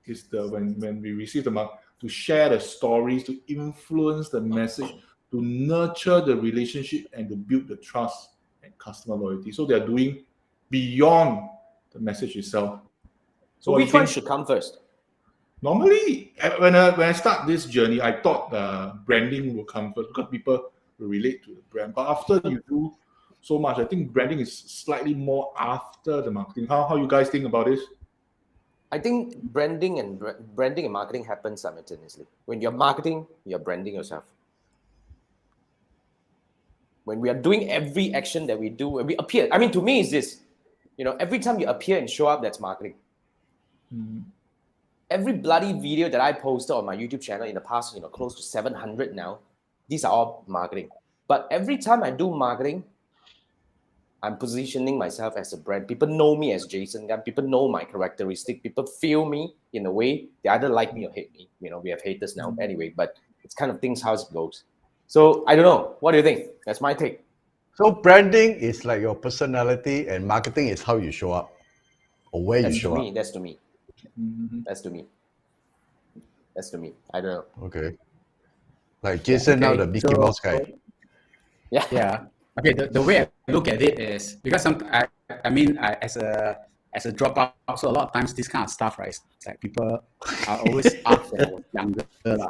is when we receive the mark to share the stories, to influence the message, to nurture the relationship, and to build the trust and customer loyalty. So they are doing beyond the message itself. So which one should come first? Normally, when I start this journey, I thought branding will come first because people will relate to the brand. But after you do so much, I think branding is slightly more after the marketing. How you guys think about this? I think branding and marketing happen simultaneously. When you're marketing, you're branding yourself. When we are doing every action that we do, when we appear, I mean, to me, it's this. Every time you appear and show up, that's marketing. Mm-hmm. Every bloody video that I posted on my YouTube channel in the past, close to 700 now, these are all marketing. But every time I do marketing, I'm positioning myself as a brand. People know me as Jason Gunn. People know my characteristic. People feel me in a way. They either like me or hate me. We have haters now anyway, but it's kind of things how it goes. So I don't know. What do you think? That's my take. So branding is like your personality, and marketing is how you show up or where you show up. That's to me. Mm-hmm. That's to me. I don't know. Okay. Like Jason now, the Mickey Mouse guy. Yeah. Okay, the way I look at it is because as a as a dropout, so a lot of times this kind of stuff, right? It's like people are always asked when I was younger,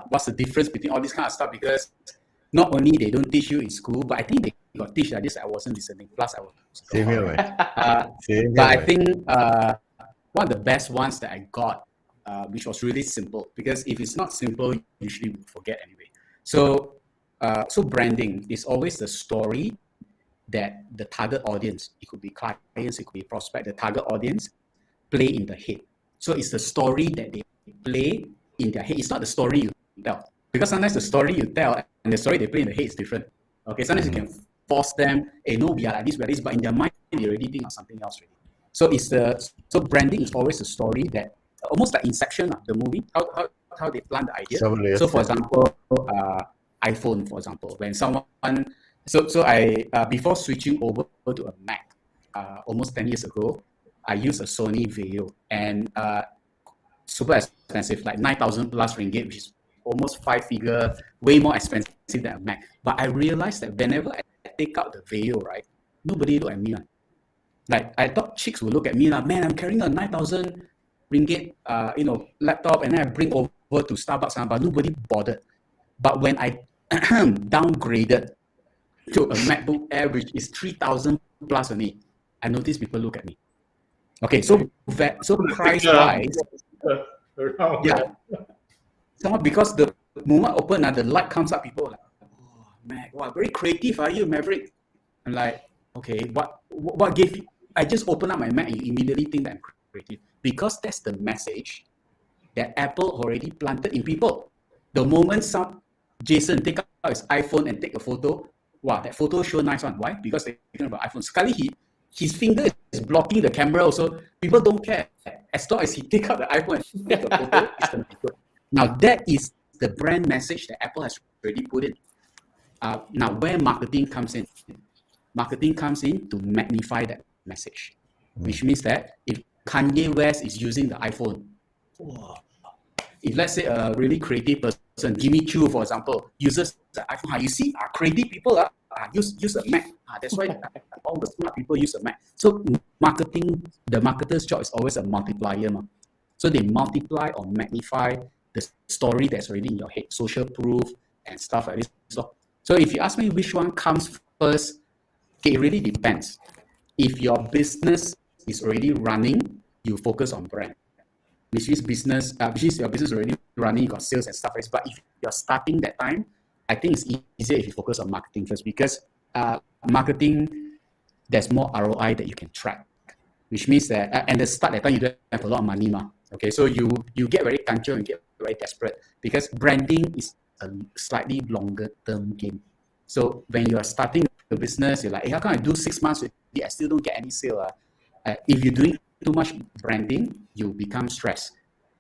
what's the difference between all this kind of stuff? Because not only they don't teach you in school, but I think they got teach like this. I wasn't listening. Plus, I was. Same here, man. But I think one of the best ones that I got, which was really simple, because if it's not simple, usually we forget anyway. So branding is always the story that the target audience, it could be clients, it could be prospect, the target audience play in the head. So it's the story that they play in their head. It's not the story you tell. Because sometimes the story you tell and the story they play in the head is different. Okay, sometimes you can force them, hey, no, we are like this, but in their mind, they already think of something else already. So branding is always a story that, almost like Inception, the movie, how they plan the idea. So for example, iPhone, for example, when someone, so I, before switching over to a Mac, almost 10 years ago, I used a Sony Vaio, and super expensive, like 9,000 plus ringgit, which is almost 5-figure, way more expensive than a Mac. But I realized that whenever I take out the Vaio, right, nobody look at me. Like, I thought chicks would look at me, man, I'm carrying a 9,000 ringgit, laptop, and then I bring over to Starbucks, but nobody bothered. But when I downgraded to a MacBook Air, which is 3,000 plus only, I noticed people look at me. Okay, so price-wise, yeah. Somehow, because the moment I open, the light comes up, people are like, oh, Mac, wow, very creative, are you, Maverick? I'm like, okay, what gave you? I just open up my Mac and you immediately think that I'm creative. Because that's the message that Apple already planted in people. The moment Jason take out his iPhone and take a photo, wow, that photo sure nice one. Why? Because they're thinking about iPhone. Sekali his finger is blocking the camera also. People don't care. As long as he take out the iPhone and take a photo, it's going to be good. Now, that is the brand message that Apple has already put in. Now, where marketing comes in? Marketing comes in to magnify that message, which means that if Kanye West is using the iPhone, if let's say a really creative person, Jimmy Choo, for example, uses the iPhone, you see, creative people use a Mac. That's why all the smart people use a Mac. So marketing, the marketer's job is always a multiplier. So they multiply or magnify the story that's already in your head, social proof and stuff like this. So if you ask me which one comes first, okay, it really depends. If your business is already running, you focus on brand. Which is your business already running, you got sales and stuff like this. But if you're starting that time, I think it's easier if you focus on marketing first, because marketing, there's more ROI that you can track. Which means that, and the start that time you don't have a lot of money, okay, so you get very kanchou and get very desperate, because branding is a slightly longer term game. So when you are starting the business, you're like, hey, how come I do 6 months with it, I still don't get any sale? If you're doing too much branding, you become stressed.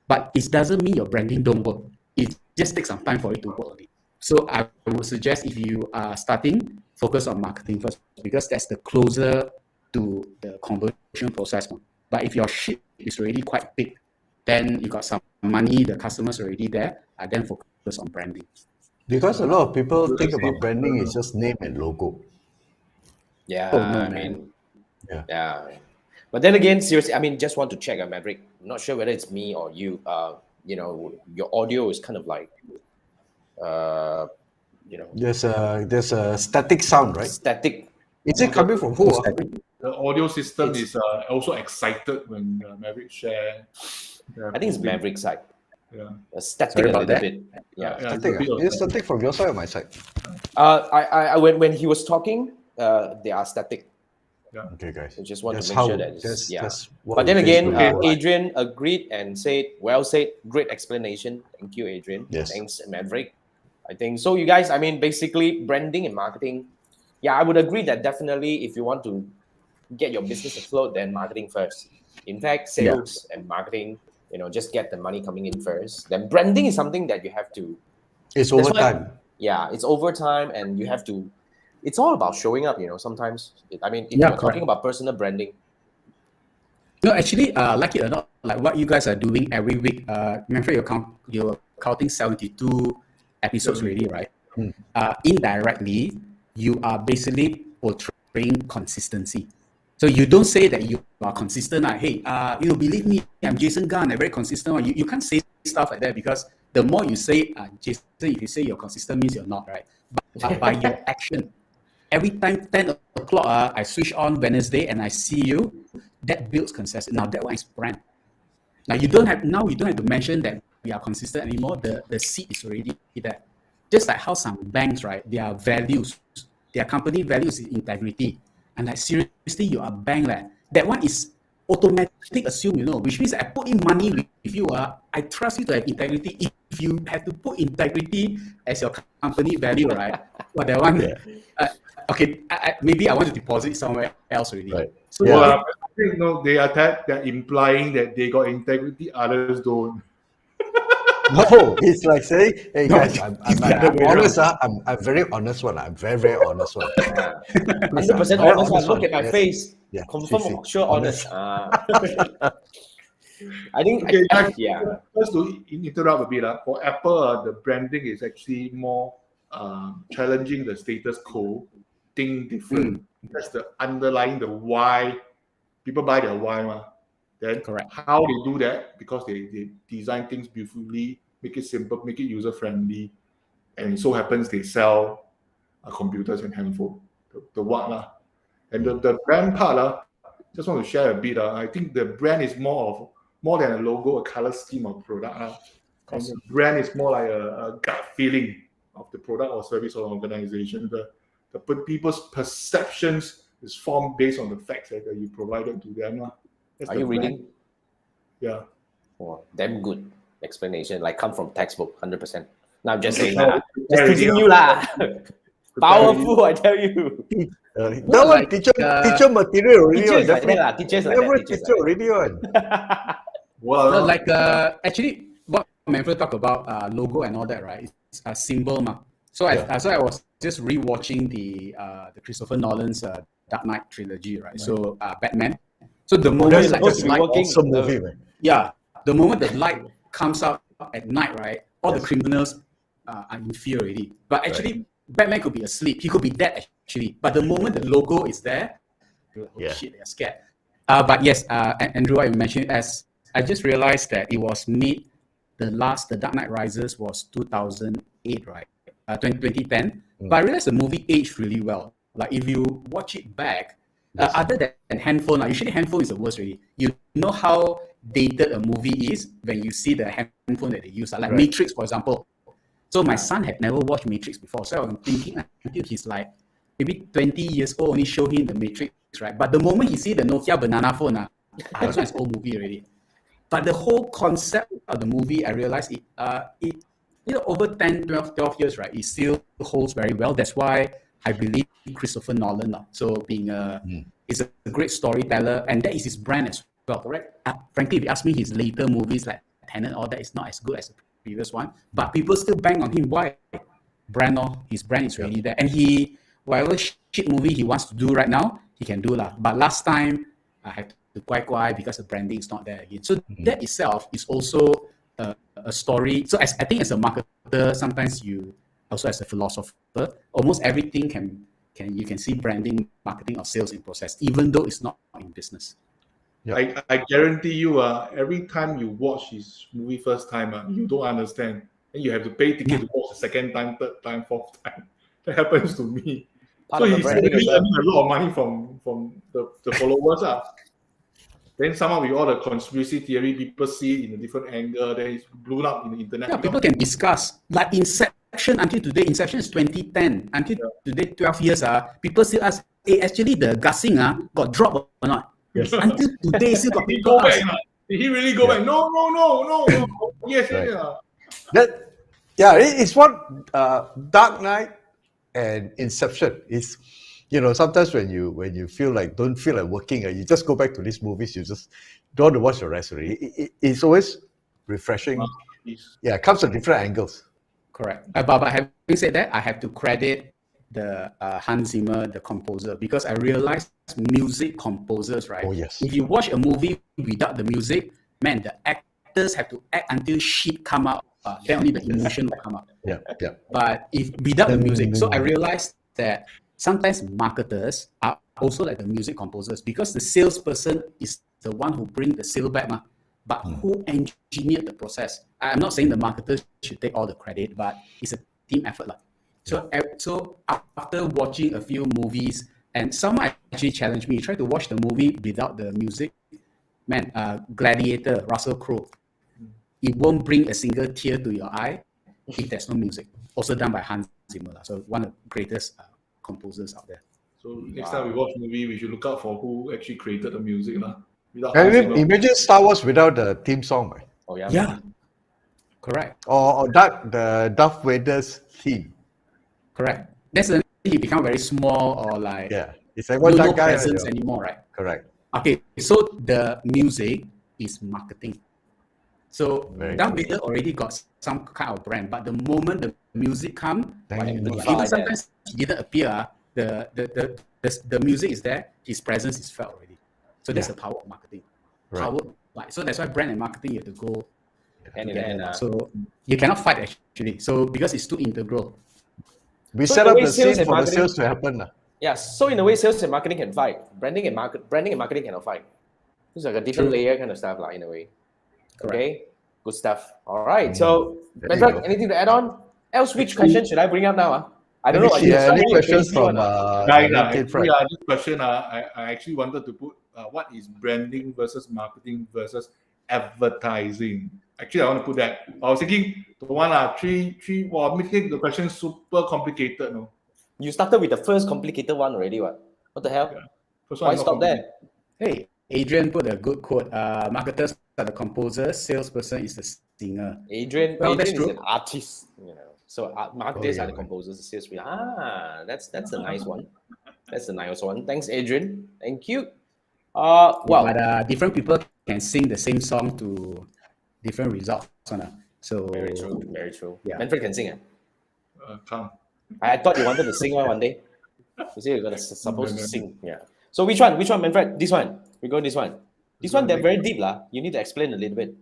But it doesn't mean your branding don't work. It just takes some time for it to work. So I would suggest, if you are starting, focus on marketing first, because that's the closer to the conversion process. But if your ship is already quite big, then you got some money, the customers already there, then focus on branding. Because a lot of people think about branding is just name and logo. Yeah, I mean, yeah. But then again, seriously, I mean, just want to check, Maverick. I'm not sure whether it's me or you. Your audio is kind of like, There's a static sound, right? Static. Is it coming from who? The audio system is also excited when Maverick share. I think it's Maverick's side. Yeah. Static Sorry a about little that. bit. Yeah. Static. Is static from your side or my side? When he was talking, they are static. Yeah. Okay, guys. I just want that's to make sure that that's But then again, Adrian agreed and said, well said, great explanation. Thank you, Adrian. Yes. Thanks, Maverick. I think so. You guys, I mean, basically branding and marketing. Yeah, I would agree that definitely if you want to get your business afloat, then marketing first. In fact, sales and marketing, just get the money coming in first. Then branding is something that you have to. It's over time. Yeah, it's over time, and you have to. It's all about showing up. Sometimes. I mean, if you're talking about personal branding. No, actually, like it or not, like what you guys are doing every week. Remember, you're counting 72 episodes already, right? Indirectly, you are basically portraying consistency. So you don't say that you are consistent. Hey, believe me, I'm Jason Gunn. I'm very consistent. You can't say stuff like that, because the more you say, Jason, if you say you're consistent, means you're not, right? But by your action, every time 10 o'clock, I switch on Wednesday and I see you, that builds consistency. Now that one is brand. Now you don't have to mention that we are consistent anymore. The seed is already there. Just like how some banks, right? Their values, their company values is integrity. And like, seriously, you are a bank. That one is automatic assume, which means I put in money with you. I trust you to have integrity. If you have to put integrity as your company value, right? Well, that one, okay, maybe I want to deposit somewhere else already. Right. So I think they're implying that they got integrity, others don't. No, he's like saying, "Hey guys, I'm honest. I'm very honest one. I'm very, very honest one. 100% honest one. Look at my face. Yeah, Confirm, sure, honest. I think, Okay, yeah. Just to interrupt a bit, for Apple, the branding is actually more challenging the status quo, think different. That's the underlying the why people buy their why. Then correct. How they do that, because they design things beautifully, make it simple, make it user friendly, and it so happens they sell computers and handphone. The what and the brand part just want to share a bit. I think the brand is more than a logo, a color scheme of product. And the brand is more like a gut feeling of the product or service or organization. The people's perceptions is formed based on the facts that you provided to them. Are you reading? Yeah. Oh, damn good explanation. Like come from textbook, 100%. Now I'm just saying just teaching you lah. Powerful, I tell you. That one teacher material already. Teachers like that, teachers like that. Teacher already on. Well, actually, what Manfred talked about logo and all that, right? It's a symbol, So I was just rewatching the Christopher Nolan's Dark Knight trilogy, right? So Batman. So the moment the moment the light comes out at night, right? All the criminals are in fear already. But actually, Batman could be asleep. He could be dead actually. But the moment the logo is there, shit, they're scared. But yes, Andrew, what you mentioned, as I just realized that it was made. The Dark Knight Rises was 2008, right? 2010. But I realized the movie aged really well. Like if you watch it back. Other than handphone, usually handphone is the worst really. You know how dated a movie is when you see the handphone that they use. Like Matrix, for example. So my son had never watched Matrix before. So I'm thinking until he's like maybe 20 years old, only show him the Matrix, right? But the moment he see the Nokia banana phone, that's one is old movie already. But the whole concept of the movie, I realized it over 10, 12 years, right? It still holds very well. That's why I believe Christopher Nolan. So being is a great storyteller, and that is his brand as well, correct? Frankly, if you ask me, his later movies like Tenet, all that is not as good as the previous one, but people still bang on him. Why? His brand is really there, and whatever shit movie he wants to do right now, he can do lah. But last time, I had to quite because the branding is not there again. So that itself is also a story. So I think as a marketer, sometimes you also as a philosopher, almost everything you can see branding, marketing, or sales in process, even though it's not in business. Yeah. I guarantee you, every time you watch his movie first time, you don't understand, and you have to pay ticket to watch the second time, third time, fourth time. That happens to me. So he's earning a lot of money from the followers. Then somehow with all the conspiracy theory, people see it in a different angle. Then it's blown up in the internet. Yeah, people can discuss. Like Inception until today, Inception is 2010. Until today, 12 years, people still ask, hey, actually the gasing got dropped or not? Yes. Until today, still got people ask. Did he really go back? No. Yes. It's what Dark Knight and Inception is. Sometimes when you don't feel like working, you just go back to these movies. You just don't want to watch the rest already. It's always refreshing. It comes from different angles. Correct. But having said that, I have to credit the Hans Zimmer, the composer, because I realized music composers, right? Oh yes. If you watch a movie without the music, man, the actors have to act until shit come out. Then only the emotion will come out. Yeah. But if without the music, so I realized that sometimes marketers are also like the music composers, because the salesperson is the one who bring the sale back, but who engineered the process. I'm not saying the marketers should take all the credit, but it's a team effort. So after watching a few movies, and someone actually challenged me, try to watch the movie without the music. Man, Gladiator, Russell Crowe, it won't bring a single tear to your eye if there's no music. Also done by Hans Zimmer, so one of the greatest composers out there. So next time we watch movie, we should look out for who actually created the music. Imagine Star Wars without the theme song. Right? Oh yeah. Yeah. Correct. Or the Darth Vader's theme. Correct. That's when he become very small, or like it's like one no guy presence anymore, right? Correct. Okay, so the music is marketing. So Darth Vader already got some kind of brand, but the moment the music come, even sometimes he didn't appear, the music is there, his presence is felt already. So that's the power of marketing. Right. So that's why brand and marketing you have to go together. So you cannot fight actually. So because it's too integral. We set up the scene for the sales to happen. Yeah, so in a way, sales and marketing can fight. Branding and marketing cannot fight. It's like a different layer kind of stuff, in a way. Correct. Okay, good stuff. All right. So, Manfred, anything to add on? Else, which question should I bring up now? I don't know. Any questions from this question, I actually wanted to put what is branding versus marketing versus advertising. Actually, I want to put that. I was thinking the one making the question super complicated. No, you started with the first complicated one already. What the hell? Yeah. Why stop there? Hey, Adrian put a good quote. Marketers are the composer, salesperson is the singer. Adrian is an artist, So marketers are the composers, the salespeople. That's a nice one. That's a nice one. Thanks, Adrian. Thank you. But different people can sing the same song to different results. So very true. Very true. Yeah. Manfred can sing. Come. I thought you wanted to sing one day. You say you're supposed to sing. Yeah. So which one, Manfred? This one. We go this one. This one, they're very deep, lah. You need to explain a little bit.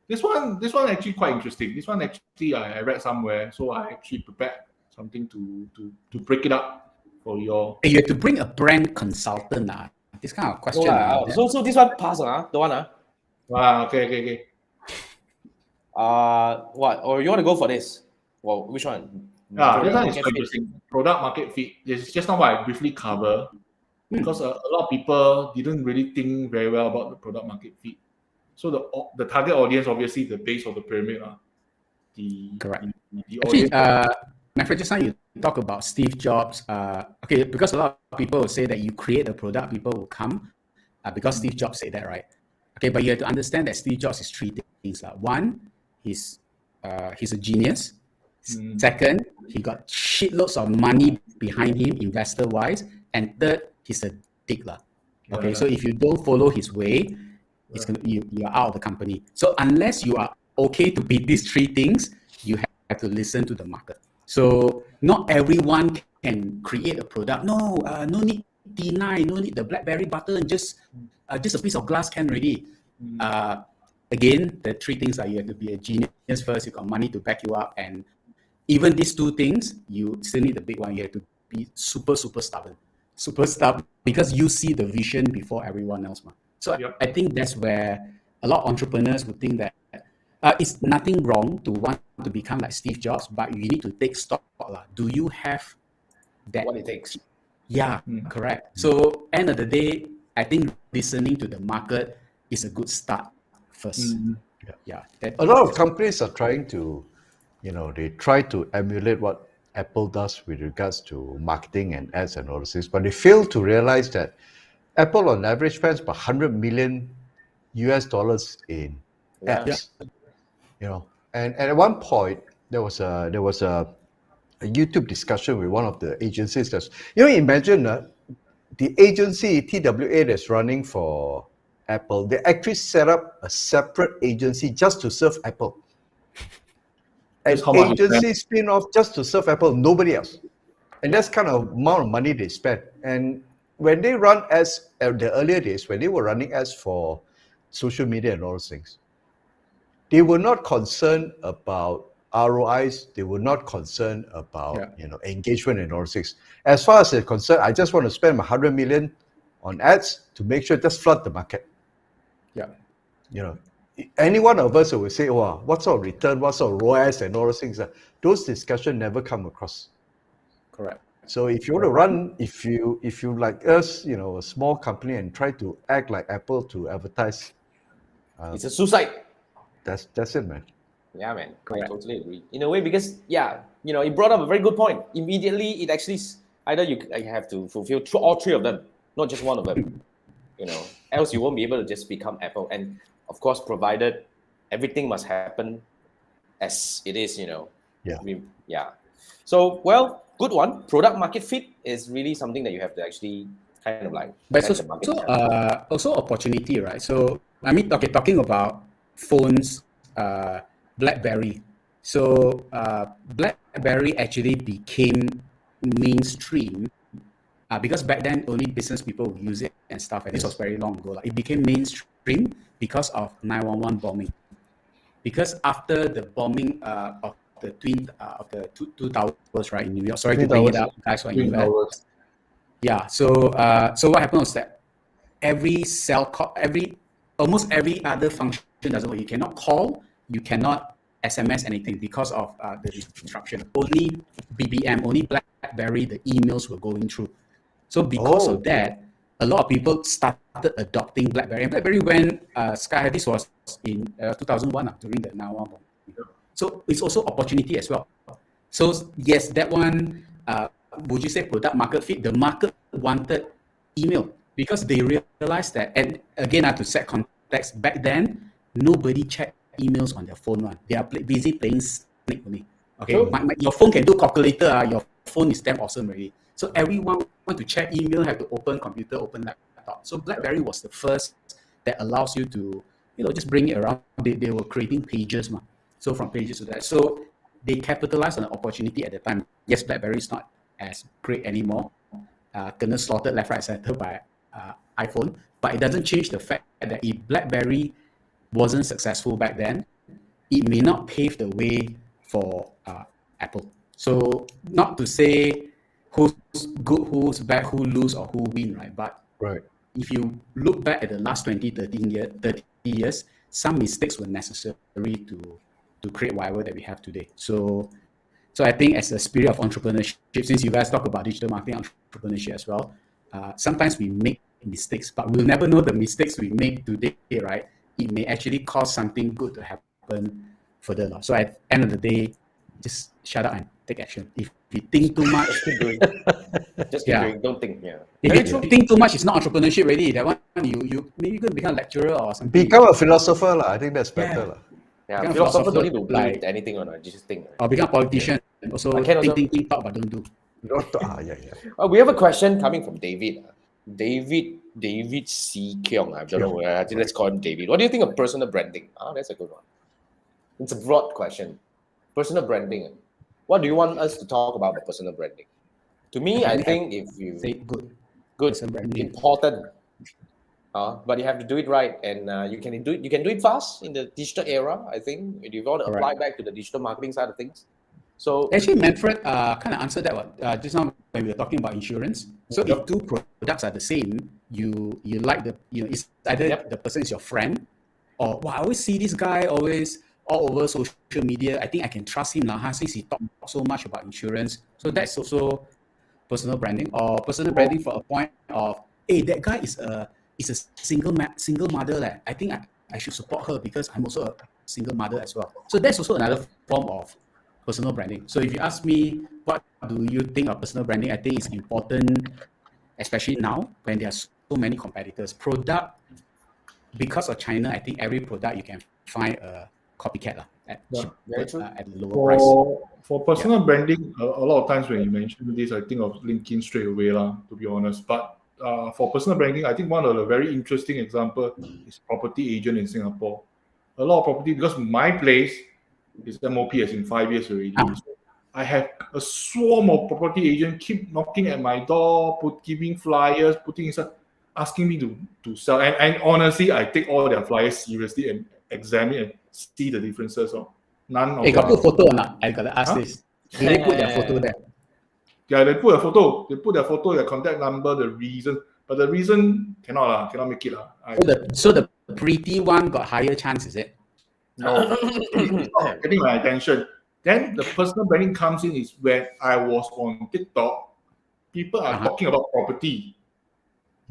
This one actually quite interesting. This one actually I read somewhere, so I actually prepared something to break it up for your. You have to bring a brand consultant, this kind of question. So this one pass, the one, Okay. What? Or you want to go for this? Well, which one? This one is quite interesting. Product market fit. It's just not what I briefly cover, because a lot of people didn't really think very well about the product market fit. So the target audience, obviously, the base of the pyramid, correct. The actually, audience. Manfred, just now you talk about Steve Jobs. Because a lot of people will say that you create a product, people will come, because Steve Jobs said that, right? Okay, but you have to understand that Steve Jobs is three things. One, he's a genius. Second, he got shitloads of money behind him, investor-wise. And third, he's a dick. Okay, so if you don't follow his way, you are out of the company. So unless you are okay to be these three things, you have to listen to the market. So not everyone can create a product. No need T9, no need the BlackBerry button, just a piece of glass can ready. Again, the three things are you have to be a genius first, you got money to back you up, and even these two things, you still need the big one. You have to be super stubborn. Because you see the vision before everyone else. So I think that's where a lot of entrepreneurs would think that it's nothing wrong to want to become like Steve Jobs, but you need to take stock. Do you have that? What it takes. Yeah, correct. So end of the day, I think listening to the market is a good start first. A lot of companies are trying to, they try to emulate what Apple does with regards to marketing and ads and all those things, but they fail to realize that Apple on average spends about $100 million in ads. And at one point there was a YouTube discussion with one of the agencies that's, imagine the agency TWA that's running for Apple, they actually set up a separate agency just to serve Apple. An agency spin-off just to serve Apple, nobody else. And that's kind of amount of money they spend. And when they run ads, the earlier days, when they were running ads for social media and all those things, they were not concerned about ROIs, they were not concerned about engagement and all things. As far as they're concerned, I just want to spend 100 million on ads to make sure just flood the market. Yeah. Any one of us will say, "Wow, what sort of return, what sort of ROAS and all those things." Those discussions never come across. Correct. So if you want to run, if you like us, a small company and try to act like Apple to advertise, it's a suicide. That's it, man. Yeah, man. Correct. I totally agree. In a way, because it brought up a very good point. Immediately, it actually either you have to fulfill all three of them, not just one of them. Else you won't be able to just become Apple. And of course, provided everything must happen as it is. Yeah. So, well, good one. Product market fit is really something that you have to actually kind of like. But also opportunity, right? So I mean, talking about phones, BlackBerry. So BlackBerry actually became mainstream because back then only business people would use it and stuff, and this was very long ago. It became mainstream because of 9/11 bombing. Because after the bombing of the two towers, right, in New York. Sorry to bring it up, guys, for US. Yeah. So what happened was that almost every other function doesn't work. You cannot call, you cannot SMS anything because of the disruption. Only BBM, only BlackBerry, the emails were going through. So because of that, a lot of people started adopting BlackBerry. And BlackBerry went sky high. This was in 2001 during the 9/11 bombing. So it's also opportunity as well. So yes, that one, would you say product market fit? The market wanted email because they realized that, and again, I have to set context, back then, nobody checked emails on their phone. They are busy playing Snake only. Okay, your phone can do calculator, your phone is damn awesome already. So everyone want to check email, have to open computer, open laptop. So BlackBerry was the first that allows you to, just bring it around. They were creating pages. So from pages to that. So they capitalized on the opportunity at the time. Yes, BlackBerry is not as great anymore. Kena slaughtered left, right, center by iPhone. But it doesn't change the fact that if BlackBerry wasn't successful back then, it may not pave the way for Apple. So not to say who's good, who's bad, who lose or who win, right? But if you look back at the last 30 years, some mistakes were necessary to create whatever that we have today. So I think as a spirit of entrepreneurship, since you guys talk about digital marketing entrepreneurship as well, sometimes we make mistakes, but we'll never know the mistakes we make today, right? It may actually cause something good to happen further. So at the end of the day, just shut up and take action. If you think too much, just keep doing. Just keep doing. Don't think. Yeah. If you think too much, it's not entrepreneurship already. That one, you maybe going to become a lecturer or something. Become a philosopher, I think that's better. Yeah, philosopher don't need to do anything or not. Just think. Or become a politician. Also, think, talk, but don't do. We have a question coming from David. David C. Kyung. I don't know. I think let's call him David. What do you think of personal branding? That's a good one. It's a broad question. Personal branding. What do you want us to talk about personal branding? To me, I think if you say good, important. But you have to do it right, and you can do it fast in the digital era. I think if you want to apply back to the digital marketing side of things. So actually, Manfred kind of answered that one just now when we were talking about insurance. So if two products are the same, you like it's either the person is your friend, or I always see this guy always all over social media. I think I can trust him now since he talks so much about insurance. So that's also personal branding, or personal branding for a point of, hey, that guy is a single mother. I think I should support her because I'm also a single mother as well. So that's also another form of personal branding. So if you ask me, what do you think of personal branding? I think it's important, especially now when there are so many competitors. Product, because of China, I think every product you can find a copycat at a lower price. For personal branding, a lot of times when you mention this, I think of LinkedIn straight away, to be honest. But for personal branding, I think one of the very interesting example is property agent in Singapore. A lot of property, because my place is MOP as in 5 years already. So I have a swarm of property agents keep knocking at my door, giving flyers, putting inside, asking me to sell. And honestly, I take all their flyers seriously and examine and see the differences. None of They got put photo or not? I got to ask this. Do they put their photo there? Yeah, they put a photo. They put their photo, their contact number, the reason. But the reason cannot make it. So the pretty one got higher chance, is it? No, it's not getting my attention. Then the personal branding comes in is when I was on TikTok, people are talking about property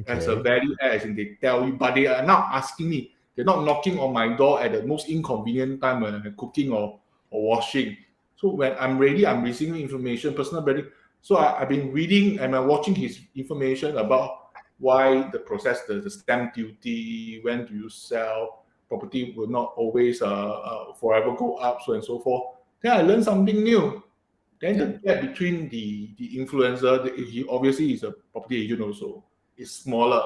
as a value add, as in they tell you, but they are now asking me. They're not knocking on my door at the most inconvenient time when I'm cooking or washing. So when I'm ready, I'm receiving information, personal branding. So I've been reading and I'm watching his information about why the process, the stamp duty, when do you sell, property will not always forever go up, so and so forth. Then I learned something new. Then the gap between the influencer, he obviously is a property agent also, is smaller.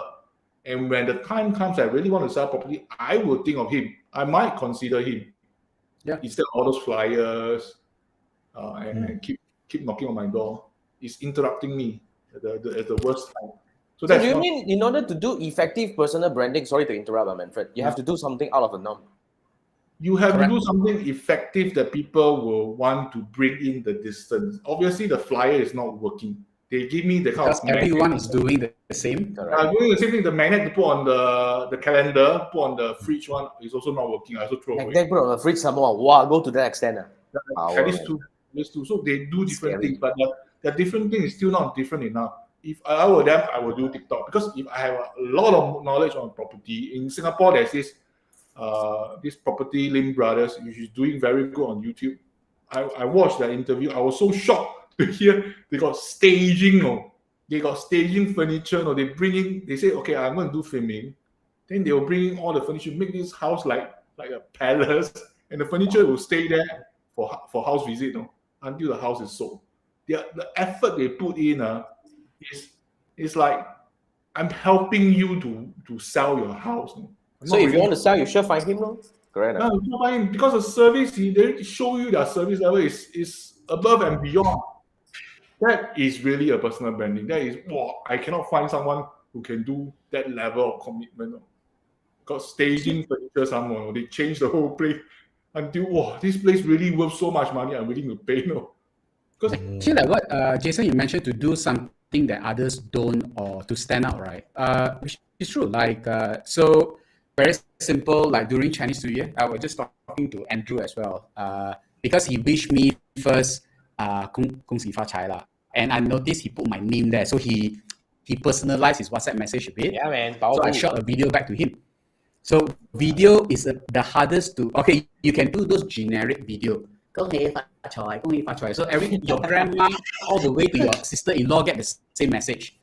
And when the time comes, I really want to sell property, I will think of him. I might consider him. Yeah. Instead of all those flyers and keep knocking on my door. It's interrupting me at the worst time. So do you mean in order to do effective personal branding, sorry to interrupt, Manfred, you have to do something out of the norm? You have to do something effective that people will want to bring in the distance. Obviously, the flyer is not working. They give me the kind because everyone is doing the same. Doing the same thing. The magnet to put on the calendar, put on the fridge one is also not working. I also throw away. They put on the fridge somehow. Wow, go to that extent. At least two. So they do different things, but the different thing is still not different enough. If I were them, I would do TikTok, because if I have a lot of knowledge on property in Singapore, there's this property Lim Brothers, which is doing very good on YouTube. I watched that interview. I was so shocked to hear they got staging. They got staging furniture. They say, okay, I'm going to do filming. Then they will bring in all the furniture, make this house like a palace, and the furniture will stay there for house visit until the house is sold. The effort they put in is like, I'm helping you to sell your house. So if you want to sell, you should find him, no? Correct. No, you find him because the service, they show you their service level is above and beyond. That is really a personal branding. That is, I cannot find someone who can do that level of commitment. Got staging furniture somewhere. They changed the whole place until, this place really worth so much money. I'm willing to pay. Because actually, like what Jason, you mentioned, to do something that others don't, or to stand out, right? Which is true. Like so, very simple. Like during Chinese New Year, I was just talking to Andrew as well. Because he wished me first, 恭喜发财 lah. And I noticed he put my name there, so he personalized his WhatsApp message a bit. Yeah, man. So I shot a video back to him. So video is the hardest to. Okay, you can do those generic video. 恭喜发财, 恭喜发财. So your grandma all the way to your sister-in-law get the same message.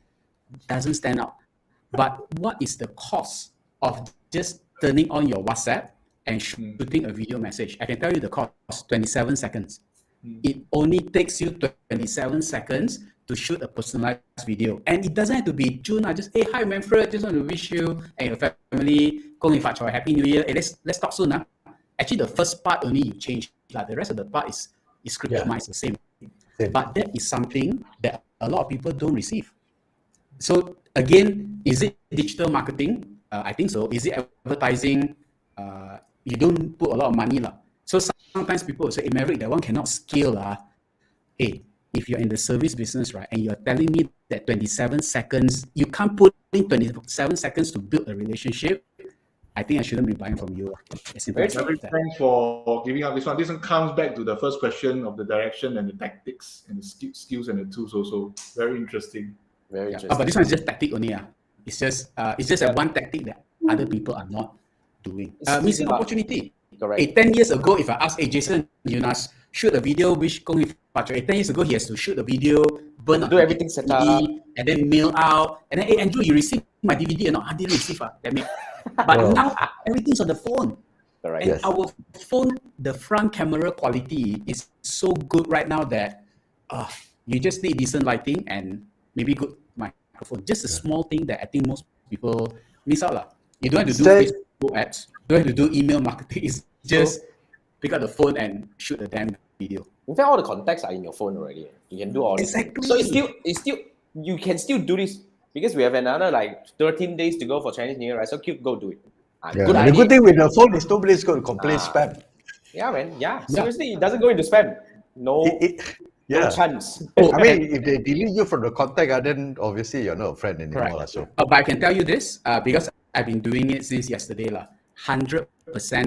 Doesn't stand out. But what is the cost of just turning on your WhatsApp and shooting a video message? I can tell you the cost: 27 seconds. It only takes you 27 seconds to shoot a personalized video. And it doesn't have to be June. I just, hey, hi Manfred, just want to wish you and your family 恭喜发财, Happy New Year. Hey, let's talk soon. Actually, the first part only you change. The rest of the part is scripted, the same. But that is something that a lot of people don't receive. So again, is it digital marketing? I think so. Is it advertising? You don't put a lot of money. So sometimes people will say, hey, Maverick, that one cannot scale. Hey, if you're in the service business, right, and you're telling me that 27 seconds, you can't put in 27 seconds to build a relationship, I think I shouldn't be buying from you. Thanks for giving up this one. This one comes back to the first question of the direction and the tactics and the skills and the tools also. Very interesting. Very interesting. But this one is just tactic only. It's just a one tactic that other people are not doing. Missing opportunity. Correct. Hey, 10 years ago, if I ask, hey, Jason, you must shoot a video which 恭喜发财. 10 years ago, he has to shoot a video, burn do everything set up, and then mail out. And then, hey, Andrew, you received my DVD or not? I didn't receive. Damn it. But now, everything's on the phone. Correct. And our phone, the front camera quality is so good right now that you just need decent lighting and maybe good microphone. Just a small thing that I think most people miss out. You don't have to do Facebook ads. You don't have to do email marketing. It's just pick up the phone and shoot a damn video. In fact, all the contacts are in your phone already. You can do all this. Exactly. So it's still you can still do this because we have another like 13 days to go for Chinese New Year, right? So go do it. The good thing with the phone is nobody's going to complain spam. Yeah, man. Yeah. Seriously, it doesn't go into spam. No chance. I mean, if they delete you from the contact, then obviously you're not a friend anymore. So. But I can tell you this, because I've been doing it since yesterday. 100%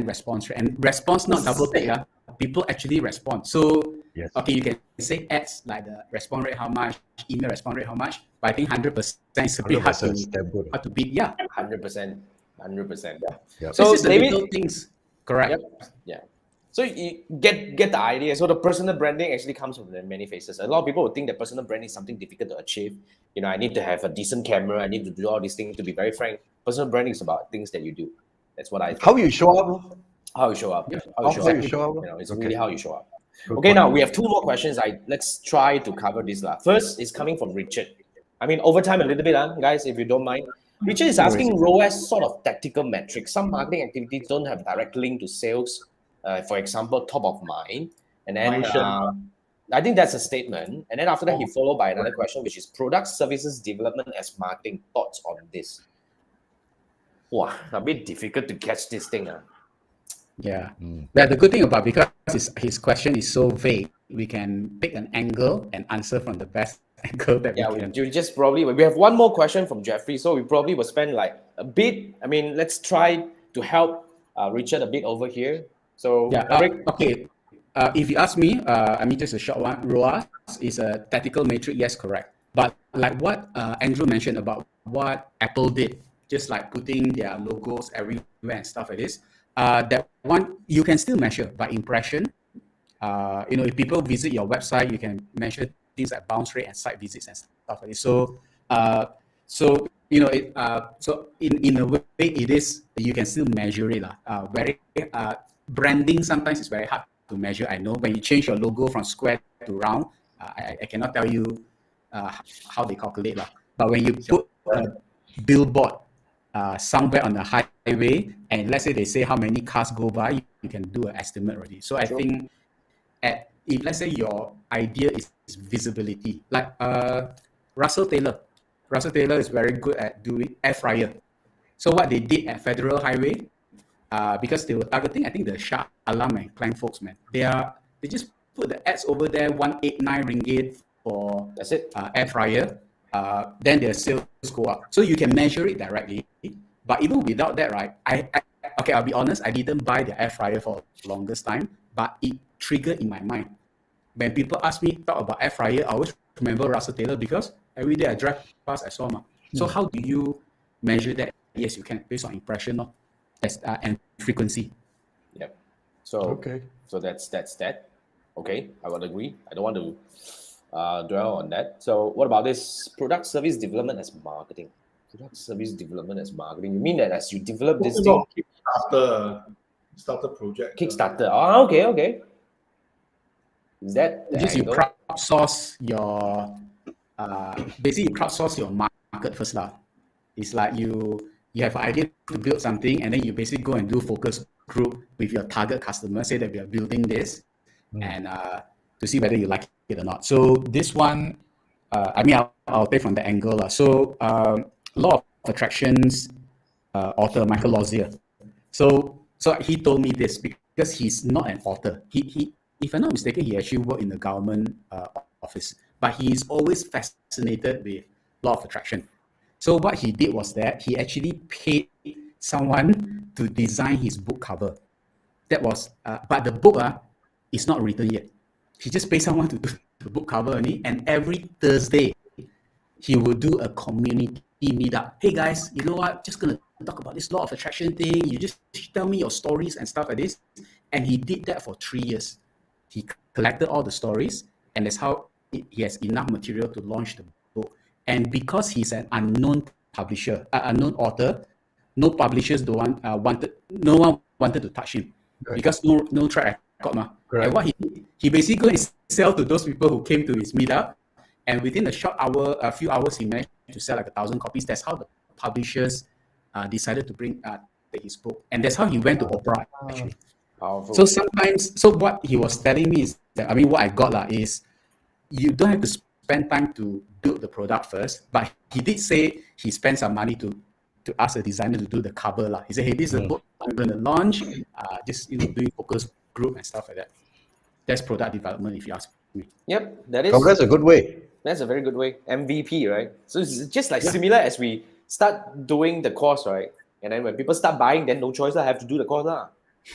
response rate. And response not double take. People actually respond. So, okay, you can say ads like the response rate how much, email response rate how much, but I think 100% is a bit hard to beat. Yeah. 100%. 100%. Yeah. So this is the little things. Correct. Yep. Yeah. So you get the idea. So the personal branding actually comes from many faces. A lot of people would think that personal branding is something difficult to achieve. I need to have a decent camera. I need to do all these things. To be very frank, personal branding is about things that you do. That's what I think. How you show up. How you show up. Yeah. How you show up. It's really how you show up. Okay, now we have two more questions. Let's try to cover this. First is coming from Richard. I mean, over time a little bit, guys, if you don't mind. Richard is asking ROAS sort of tactical metrics. Some marketing activities don't have direct link to sales. For example, top of mind. And then I think that's a statement. And then after that, he followed by another question, which is product services development as marketing. Thoughts on this? Wow, a bit difficult to catch this thing. Yeah. The good thing about, because his question is so vague, we can pick an angle and answer from the best angle that we can. We just probably, we have one more question from Jeffrey, so we probably will spend like a bit. I mean, let's try to help Richard a bit over here. So okay. If you ask me, I mean, just a short one. ROAS is a tactical metric. Yes, correct. But like what Andrew mentioned about what Apple did, just like putting their logos everywhere and stuff like this. That one you can still measure by impression. If people visit your website, you can measure things like bounce rate and site visits and stuff like this. So in a way, it is, you can still measure it. Branding sometimes is very hard to measure. I know when you change your logo from square to round, I cannot tell you how they calculate. But when you put a billboard somewhere on the highway, and let's say they say how many cars go by, you can do an estimate already. So I think if let's say your idea is visibility, like Russell Taylor is very good at doing air fryer. So what they did at Federal Highway, because they were targeting, I think, the Shah Alam and Klein folks, man. They just put the ads over there, 189 ringgit for air fryer. Then their sales go up. So you can measure it directly. But even without that, right? I'll be honest, I didn't buy the air fryer for the longest time, but it triggered in my mind. When people ask me talk about air fryer, I always remember Russell Taylor, because every day I drive past, I saw him. So how do you measure that? Yes, you can, based on impression and frequency. Yep. So that's that. Okay, I would agree. I don't want to dwell on that. So what about this product service development as marketing? Product service development as marketing. You mean that as you develop this thing? Kickstarter project. Kickstarter. Okay. Is that just you crowdsource your basically you crowdsource your market first lah. It's like you have an idea to build something, and then you basically go and do focus group with your target customer, say that we are building this, and to see whether you like it or not. So this one, I'll take from the angle. So Law of Attractions author Michael Lozier. So he told me this because he's not an author. He if I'm not mistaken, he actually worked in the government office, but he's always fascinated with Law of Attraction. So what he did was that he actually paid someone to design his book cover. That was, but the book is not written yet. He just paid someone to do the book cover only, and every Thursday he will do a community meetup. Hey guys, you know what? Just gonna talk about this Law of Attraction thing. You just tell me your stories and stuff like this. And he did that for 3 years. He collected all the stories, and that's how he has enough material to launch the book. And because he's an unknown publisher, unknown author, no publishers no one wanted to touch him, because no track record. And what he did, he basically go and sell to those people who came to his meetup, and within a few hours, he managed to sell like 1,000 copies. That's how the publishers decided to bring his book, and that's how he went to Oprah actually. Powerful. So what he was telling me is that, what I got is you don't have to spend time to build the product first, but he did say he spent some money to ask a designer to do the cover. He said, hey, this is a book I'm going to launch, just doing focus group and stuff like that. That's product development, if you ask me. Yep, that is. So that's a good way. That's a very good way. MVP, right? So it's just like similar as we start doing the course, right? And then when people start buying, then no choice, I have to do the course.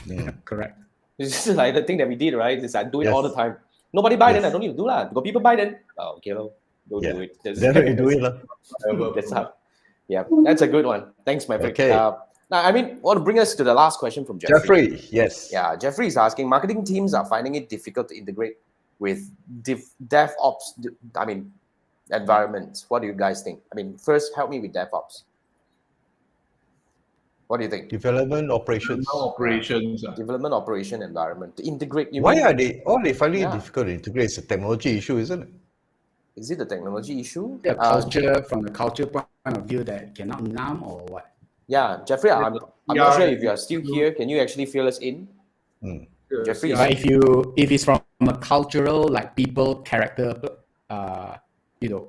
Yeah, correct. It's just like the thing that we did, right? Is I do it all the time. Nobody buy, then I don't need to do that. Because people buy, then okay, don't do it. Then do it. That's how. Yeah, that's a good one. Thanks, my friend. Okay. Now, I mean, want to bring us to the last question from Jeffrey. Jeffrey, yes. Yeah, Jeffrey is asking, marketing teams are finding it difficult to integrate with DevOps, environments. What do you guys think? I mean, first, help me with DevOps. What do you think? Development operations. Development operation environment. To integrate. Why are they finding it difficult to integrate? It's a technology issue, isn't it? Is it a technology issue? The culture, from the culture point of view, that cannot numb or what? Yeah, Jeffrey, I'm not sure if you are still here. Can you actually fill us in? Jeffrey, but if it's from a cultural, like people, character,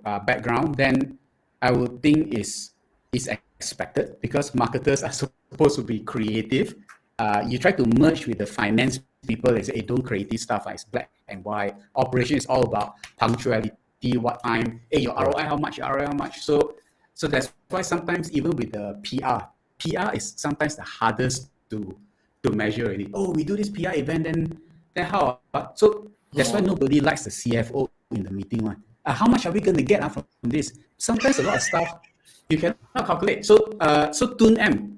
background, then I would think it's expected, because marketers are supposed to be creative. You try to merge with the finance people. They say, hey, don't creative stuff. It's black and white. Operation is all about punctuality, what time, hey, your ROI how much, your ROI how much. So that's why sometimes even with the PR is sometimes the hardest to measure already. Oh, we do this PR event, then how? So that's why nobody likes the CFO in the meeting one. How much are we going to get from this? Sometimes a lot of stuff you cannot calculate. So Tun M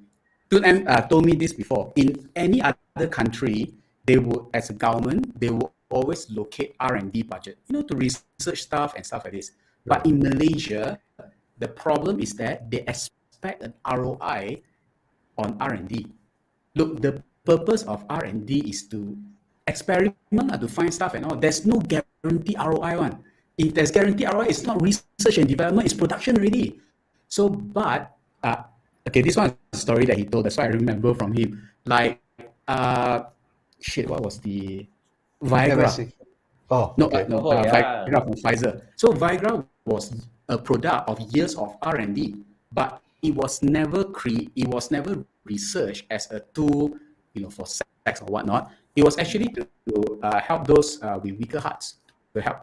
told me this before. In any other country, they would, as a government, they will always locate R&D budget, to research stuff and stuff like this. But in Malaysia, the problem is that they expect an ROI on R&D. Look, the purpose of R&D is to experiment, to find stuff and all. There's no guarantee ROI one. If there's guarantee ROI, it's not research and development, it's production already. So, but, this one is a story that he told. That's why I remember from him. Like, what was the Viagra? Viagra from Pfizer. So Viagra was a product of years of R&D, but it was never researched as a tool, for sex or whatnot. It was actually to help those with weaker hearts, to help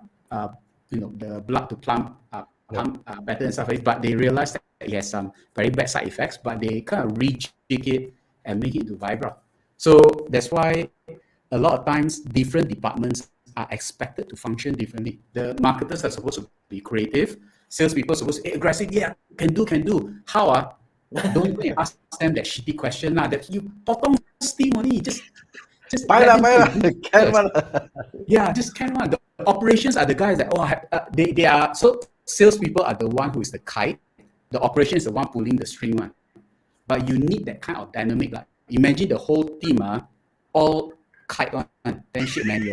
the blood to pump better and stuff like that. But they realized that it has some very bad side effects, but they kind of rejig it and make it to Viagra. So that's why a lot of times different departments are expected to function differently. The marketers are supposed to be creative. Salespeople are supposed to be aggressive. Yeah, can do. How? Don't go and ask them that shitty question that you potong steam only. Just just can one. The operations are the guys that they are. So salespeople are the one who is the kite. The operation is the one pulling the string one. But you need that kind of dynamic. Like imagine the whole team all kite one. Then shit, man,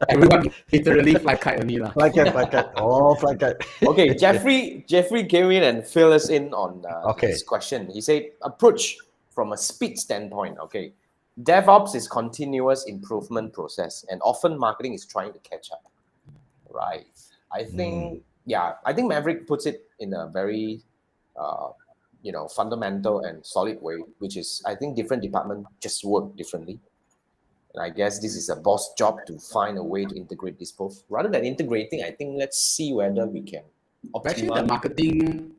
everyone literally fly kite only lah. Fly kite. Oh, fly kite. Okay, Jeffrey came in and filled us in on this question. He said, approach from a speed standpoint. Okay, DevOps is continuous improvement process, and often marketing is trying to catch up. Right. I think Maverick puts it in a very fundamental and solid way, which is I think different departments just work differently. And I guess this is a boss job to find a way to integrate this both. Rather than integrating, I think let's see whether we can optimize. Actually, the marketing,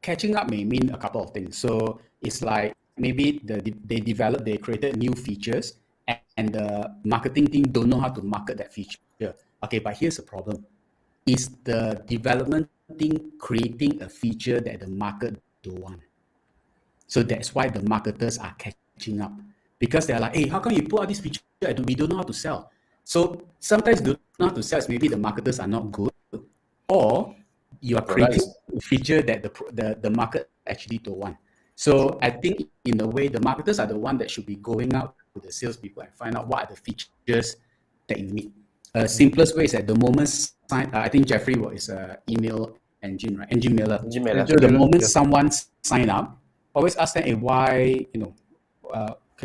catching up may mean a couple of things. So it's like maybe they created new features and the marketing team don't know how to market that feature. Okay, but here's the problem. Is the development team creating a feature that the market don't want? So that's why the marketers are catching up. Because they're like, hey, how come you put out this feature? We don't know how to sell. So sometimes don't know how to sell. Maybe the marketers are not good, or you are creating a feature that the market actually don't want. So I think in a way, the marketers are the one that should be going out to the salespeople and find out what are the features that you need. Simplest way is at the moment, I think Jeffrey is an email engine, right? Engine mailer. So the moment someone sign up, always ask them, hey, why,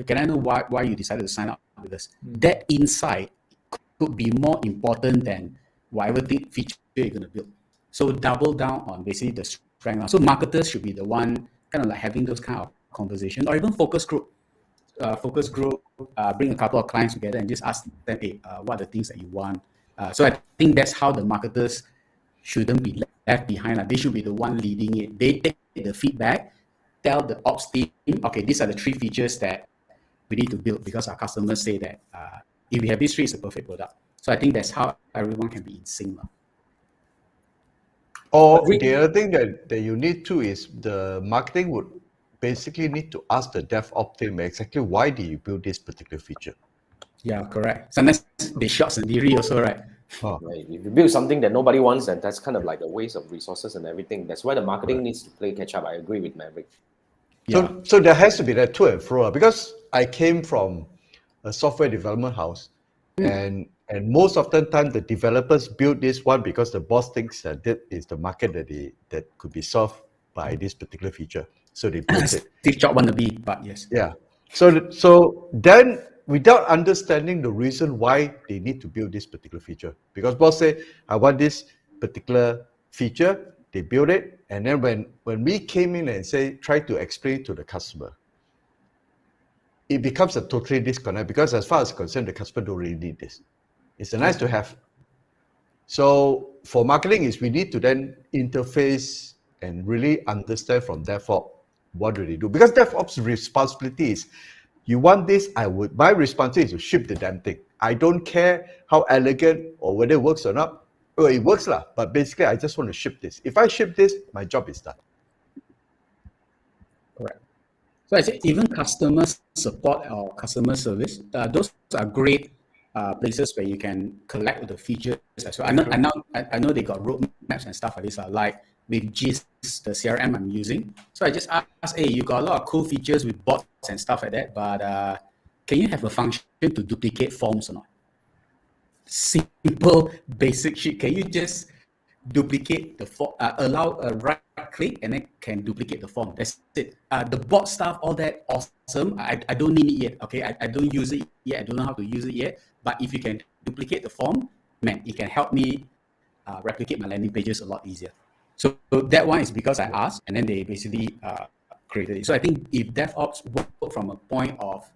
can I know why you decided to sign up with us? That insight could be more important than whatever feature you're going to build. So double down on basically the strength. So marketers should be the one kind of like having those kind of conversations, or even focus group. focus group, bring a couple of clients together and just ask them, hey, what are the things that you want? So I think that's how the marketers shouldn't be left behind. They should be the one leading it. They take the feedback, tell the ops team, okay, these are the 3 features that we need to build because our customers say that if we have these 3, it's a perfect product. So I think that's how everyone can be in sync. Or the other thing that you need to is the marketing would basically need to ask the DevOps team exactly why do you build this particular feature. Yeah, correct. Sometimes they shots and theory also, right? Right. If you build something that nobody wants, then that's kind of like a waste of resources and everything. That's why the marketing needs to play catch up. I agree with Maverick. So there has to be that to and fro because I came from a software development house, and most of the time the developers build this one because the boss thinks that this is the market that could be solved by this particular feature. So they built it. Steve Jobs wannabe, but yes. Yeah. So then without understanding the reason why they need to build this particular feature, because boss say I want this particular feature, they build it, and then when we came in and try to explain to the customer, it becomes a totally disconnect because as far as concerned, the customer don't really need this. It's a nice to have. So for marketing is we need to then interface and really understand from DevOps what do they do, because DevOps responsibility is you want this, my responsibility is to ship the damn thing. I don't care how elegant or whether it works or not. Well, it works lah, but basically I just want to ship this. If I ship this, my job is done. Correct. So I say even customer support or customer service, those are great places where you can collect the features as well. I know they got roadmaps and stuff like this. Like with GIS, the CRM I'm using. So I just ask, hey, you got a lot of cool features with bots and stuff like that, but can you have a function to duplicate forms or not? Simple, basic shit. Can you just duplicate the form, allow a right click and then can duplicate the form? That's it. The bot stuff, all that, awesome. I don't need it yet. Okay, I don't use it yet. I don't know how to use it yet. But if you can duplicate the form, man, it can help me replicate my landing pages a lot easier. So that one is because I asked, and then they basically created it. So I think if DevOps work from a point of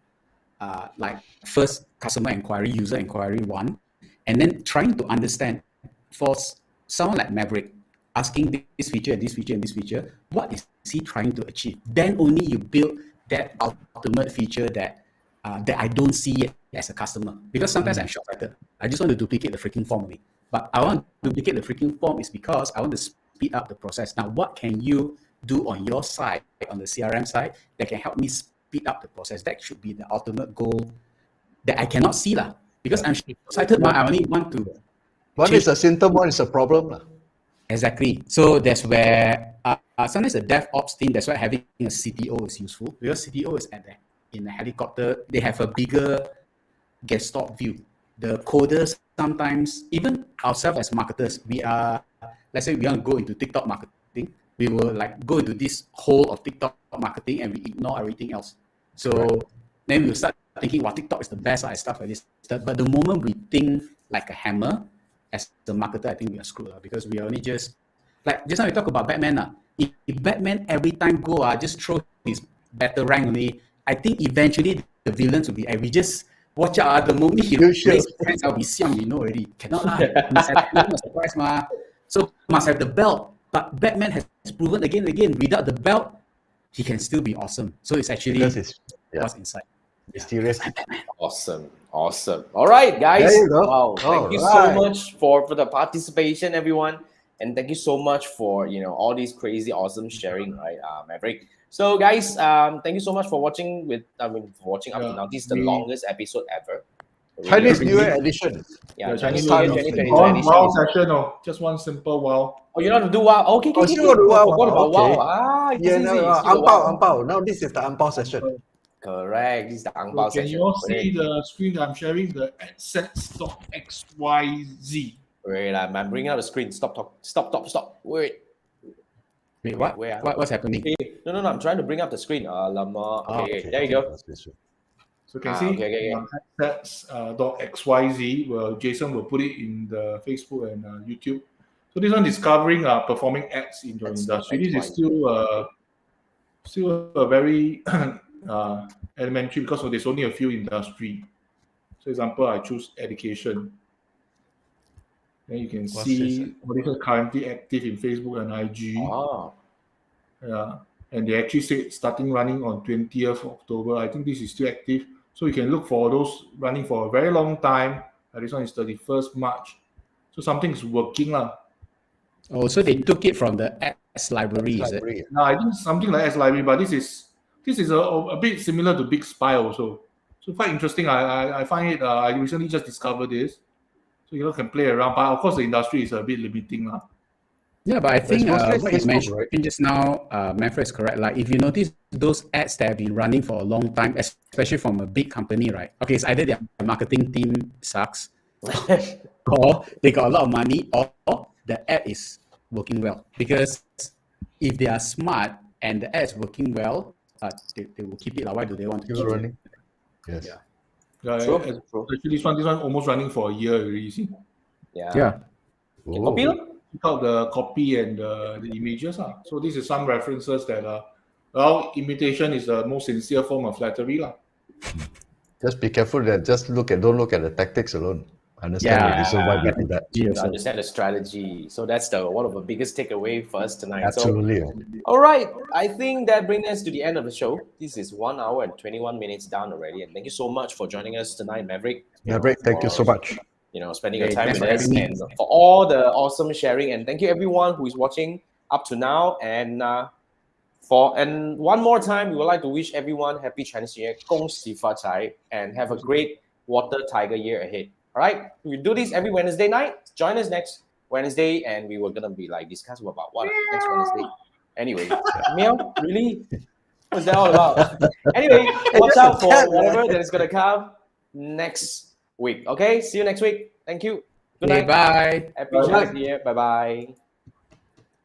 like first customer inquiry, user inquiry 1, and then trying to understand for someone like Maverick, asking this feature and this feature and this feature, what is he trying to achieve? Then only you build that ultimate feature that I don't see yet as a customer. Because sometimes I'm short-sighted. I just want to duplicate the freaking form only. But I want to duplicate the freaking form is because I want to speed up the process. Now, what can you do on your side, on the CRM side, that can help me speed up the process? That should be the ultimate goal that I cannot see lah. Because I'm short-sighted, I only want to. One is a symptom, one is a problem. Exactly. So that's where sometimes the DevOps team, that's why having a CTO is useful, because CTO is in the helicopter. They have a bigger desktop view. The coders sometimes, even ourselves as marketers, let's say we want to go into TikTok marketing, we will like go into this hole of TikTok marketing and we ignore everything else. So then we'll start thinking, wow, TikTok is the best and stuff like this. But the moment we think like a hammer, as the marketer, I think we are screwed because we only just now we talk about Batman. If Batman every time just throw his batarang only, I think eventually the villains will be, we just watch out. The moment he raise his hands, I'll be siam, we know already. Cannot lah. Must have no surprise ma. So must have the belt. But Batman has proven again and again, without the belt, he can still be awesome. So it's actually what's inside. Mysterious. Awesome. All right, guys. There you go. Wow. Thank you so much for the participation, everyone. And thank you so much for all these crazy awesome sharing, right, Maverick. So guys, thank you so much for watching up to now. This is the longest episode ever. Chinese New Year edition. Yeah, Chinese New Year New Year 2022 edition. Wow session, just one simple wow. Oh, you know how to do wow? Okay. Oh, you want to wow? What about Okay. wow? Yeah, no, ang pao. Now this is the ang pao session. Correct. This is the ang pao Can session. you all see the screen that I'm sharing? The assets.xyz. Wait, I'm bringing out the screen. Stop. Wait, what? What's happening? Okay. No. I'm trying to bring up the screen. Okay, there you go. So you can see assets.xyz. Well, Jason will put it in the Facebook and YouTube. So this one is covering performing ads in your industry. This is still a very elementary because there's only a few industry. So example, I choose education. Then you can see what is currently active in Facebook and IG. Yeah, and they actually say starting running on 20th October. I think this is still active. So you can look for those running for a very long time. This one is 31st March. So something is working lah. Oh, so they took it from the ads library, is it? No, I think something like ads library, but this is a bit similar to Big Spy also. So quite interesting. I find it. I recently just discovered this, so you can play around. But of course, the industry is a bit limiting lah. Yeah, but I think what you mentioned just now, Manfred, is correct. Like if you notice those ads that have been running for a long time, especially from a big company, right? Okay, it's either their marketing team sucks, or they got a lot of money, or the ad is working well. Because if they are smart and the ad is working well, they will keep it. Why do they want to keep running? It? Yes. Yeah. Actually, this one almost running for a year already. See? Yeah. Copy out the copy and the images. So this is some references that well, imitation is the most sincere form of flattery. Just be careful that don't look at the tactics alone. Understand the reason why we do that. You understand the strategy. So that's one of the biggest takeaway for us tonight. Absolutely. So, all right. I think that brings us to the end of the show. This is 1 hour and 21 minutes down already. And thank you so much for joining us tonight, Maverick. Maverick, thank you so much. Spending your time with us and for all the awesome sharing. And thank you everyone who is watching up to now. And one more time, we would like to wish everyone happy Chinese New Year, 恭喜发财, and have a great Water Tiger year ahead. All right, we do this every Wednesday night. Join us next Wednesday, and we were gonna be discuss about what next Wednesday. Anyway, meow, really? What's that all about? Anyway, watch out for whatever that is gonna come next week. Okay, see you next week. Thank you. Good night. Bye. Happy Chinese New Year. Bye bye.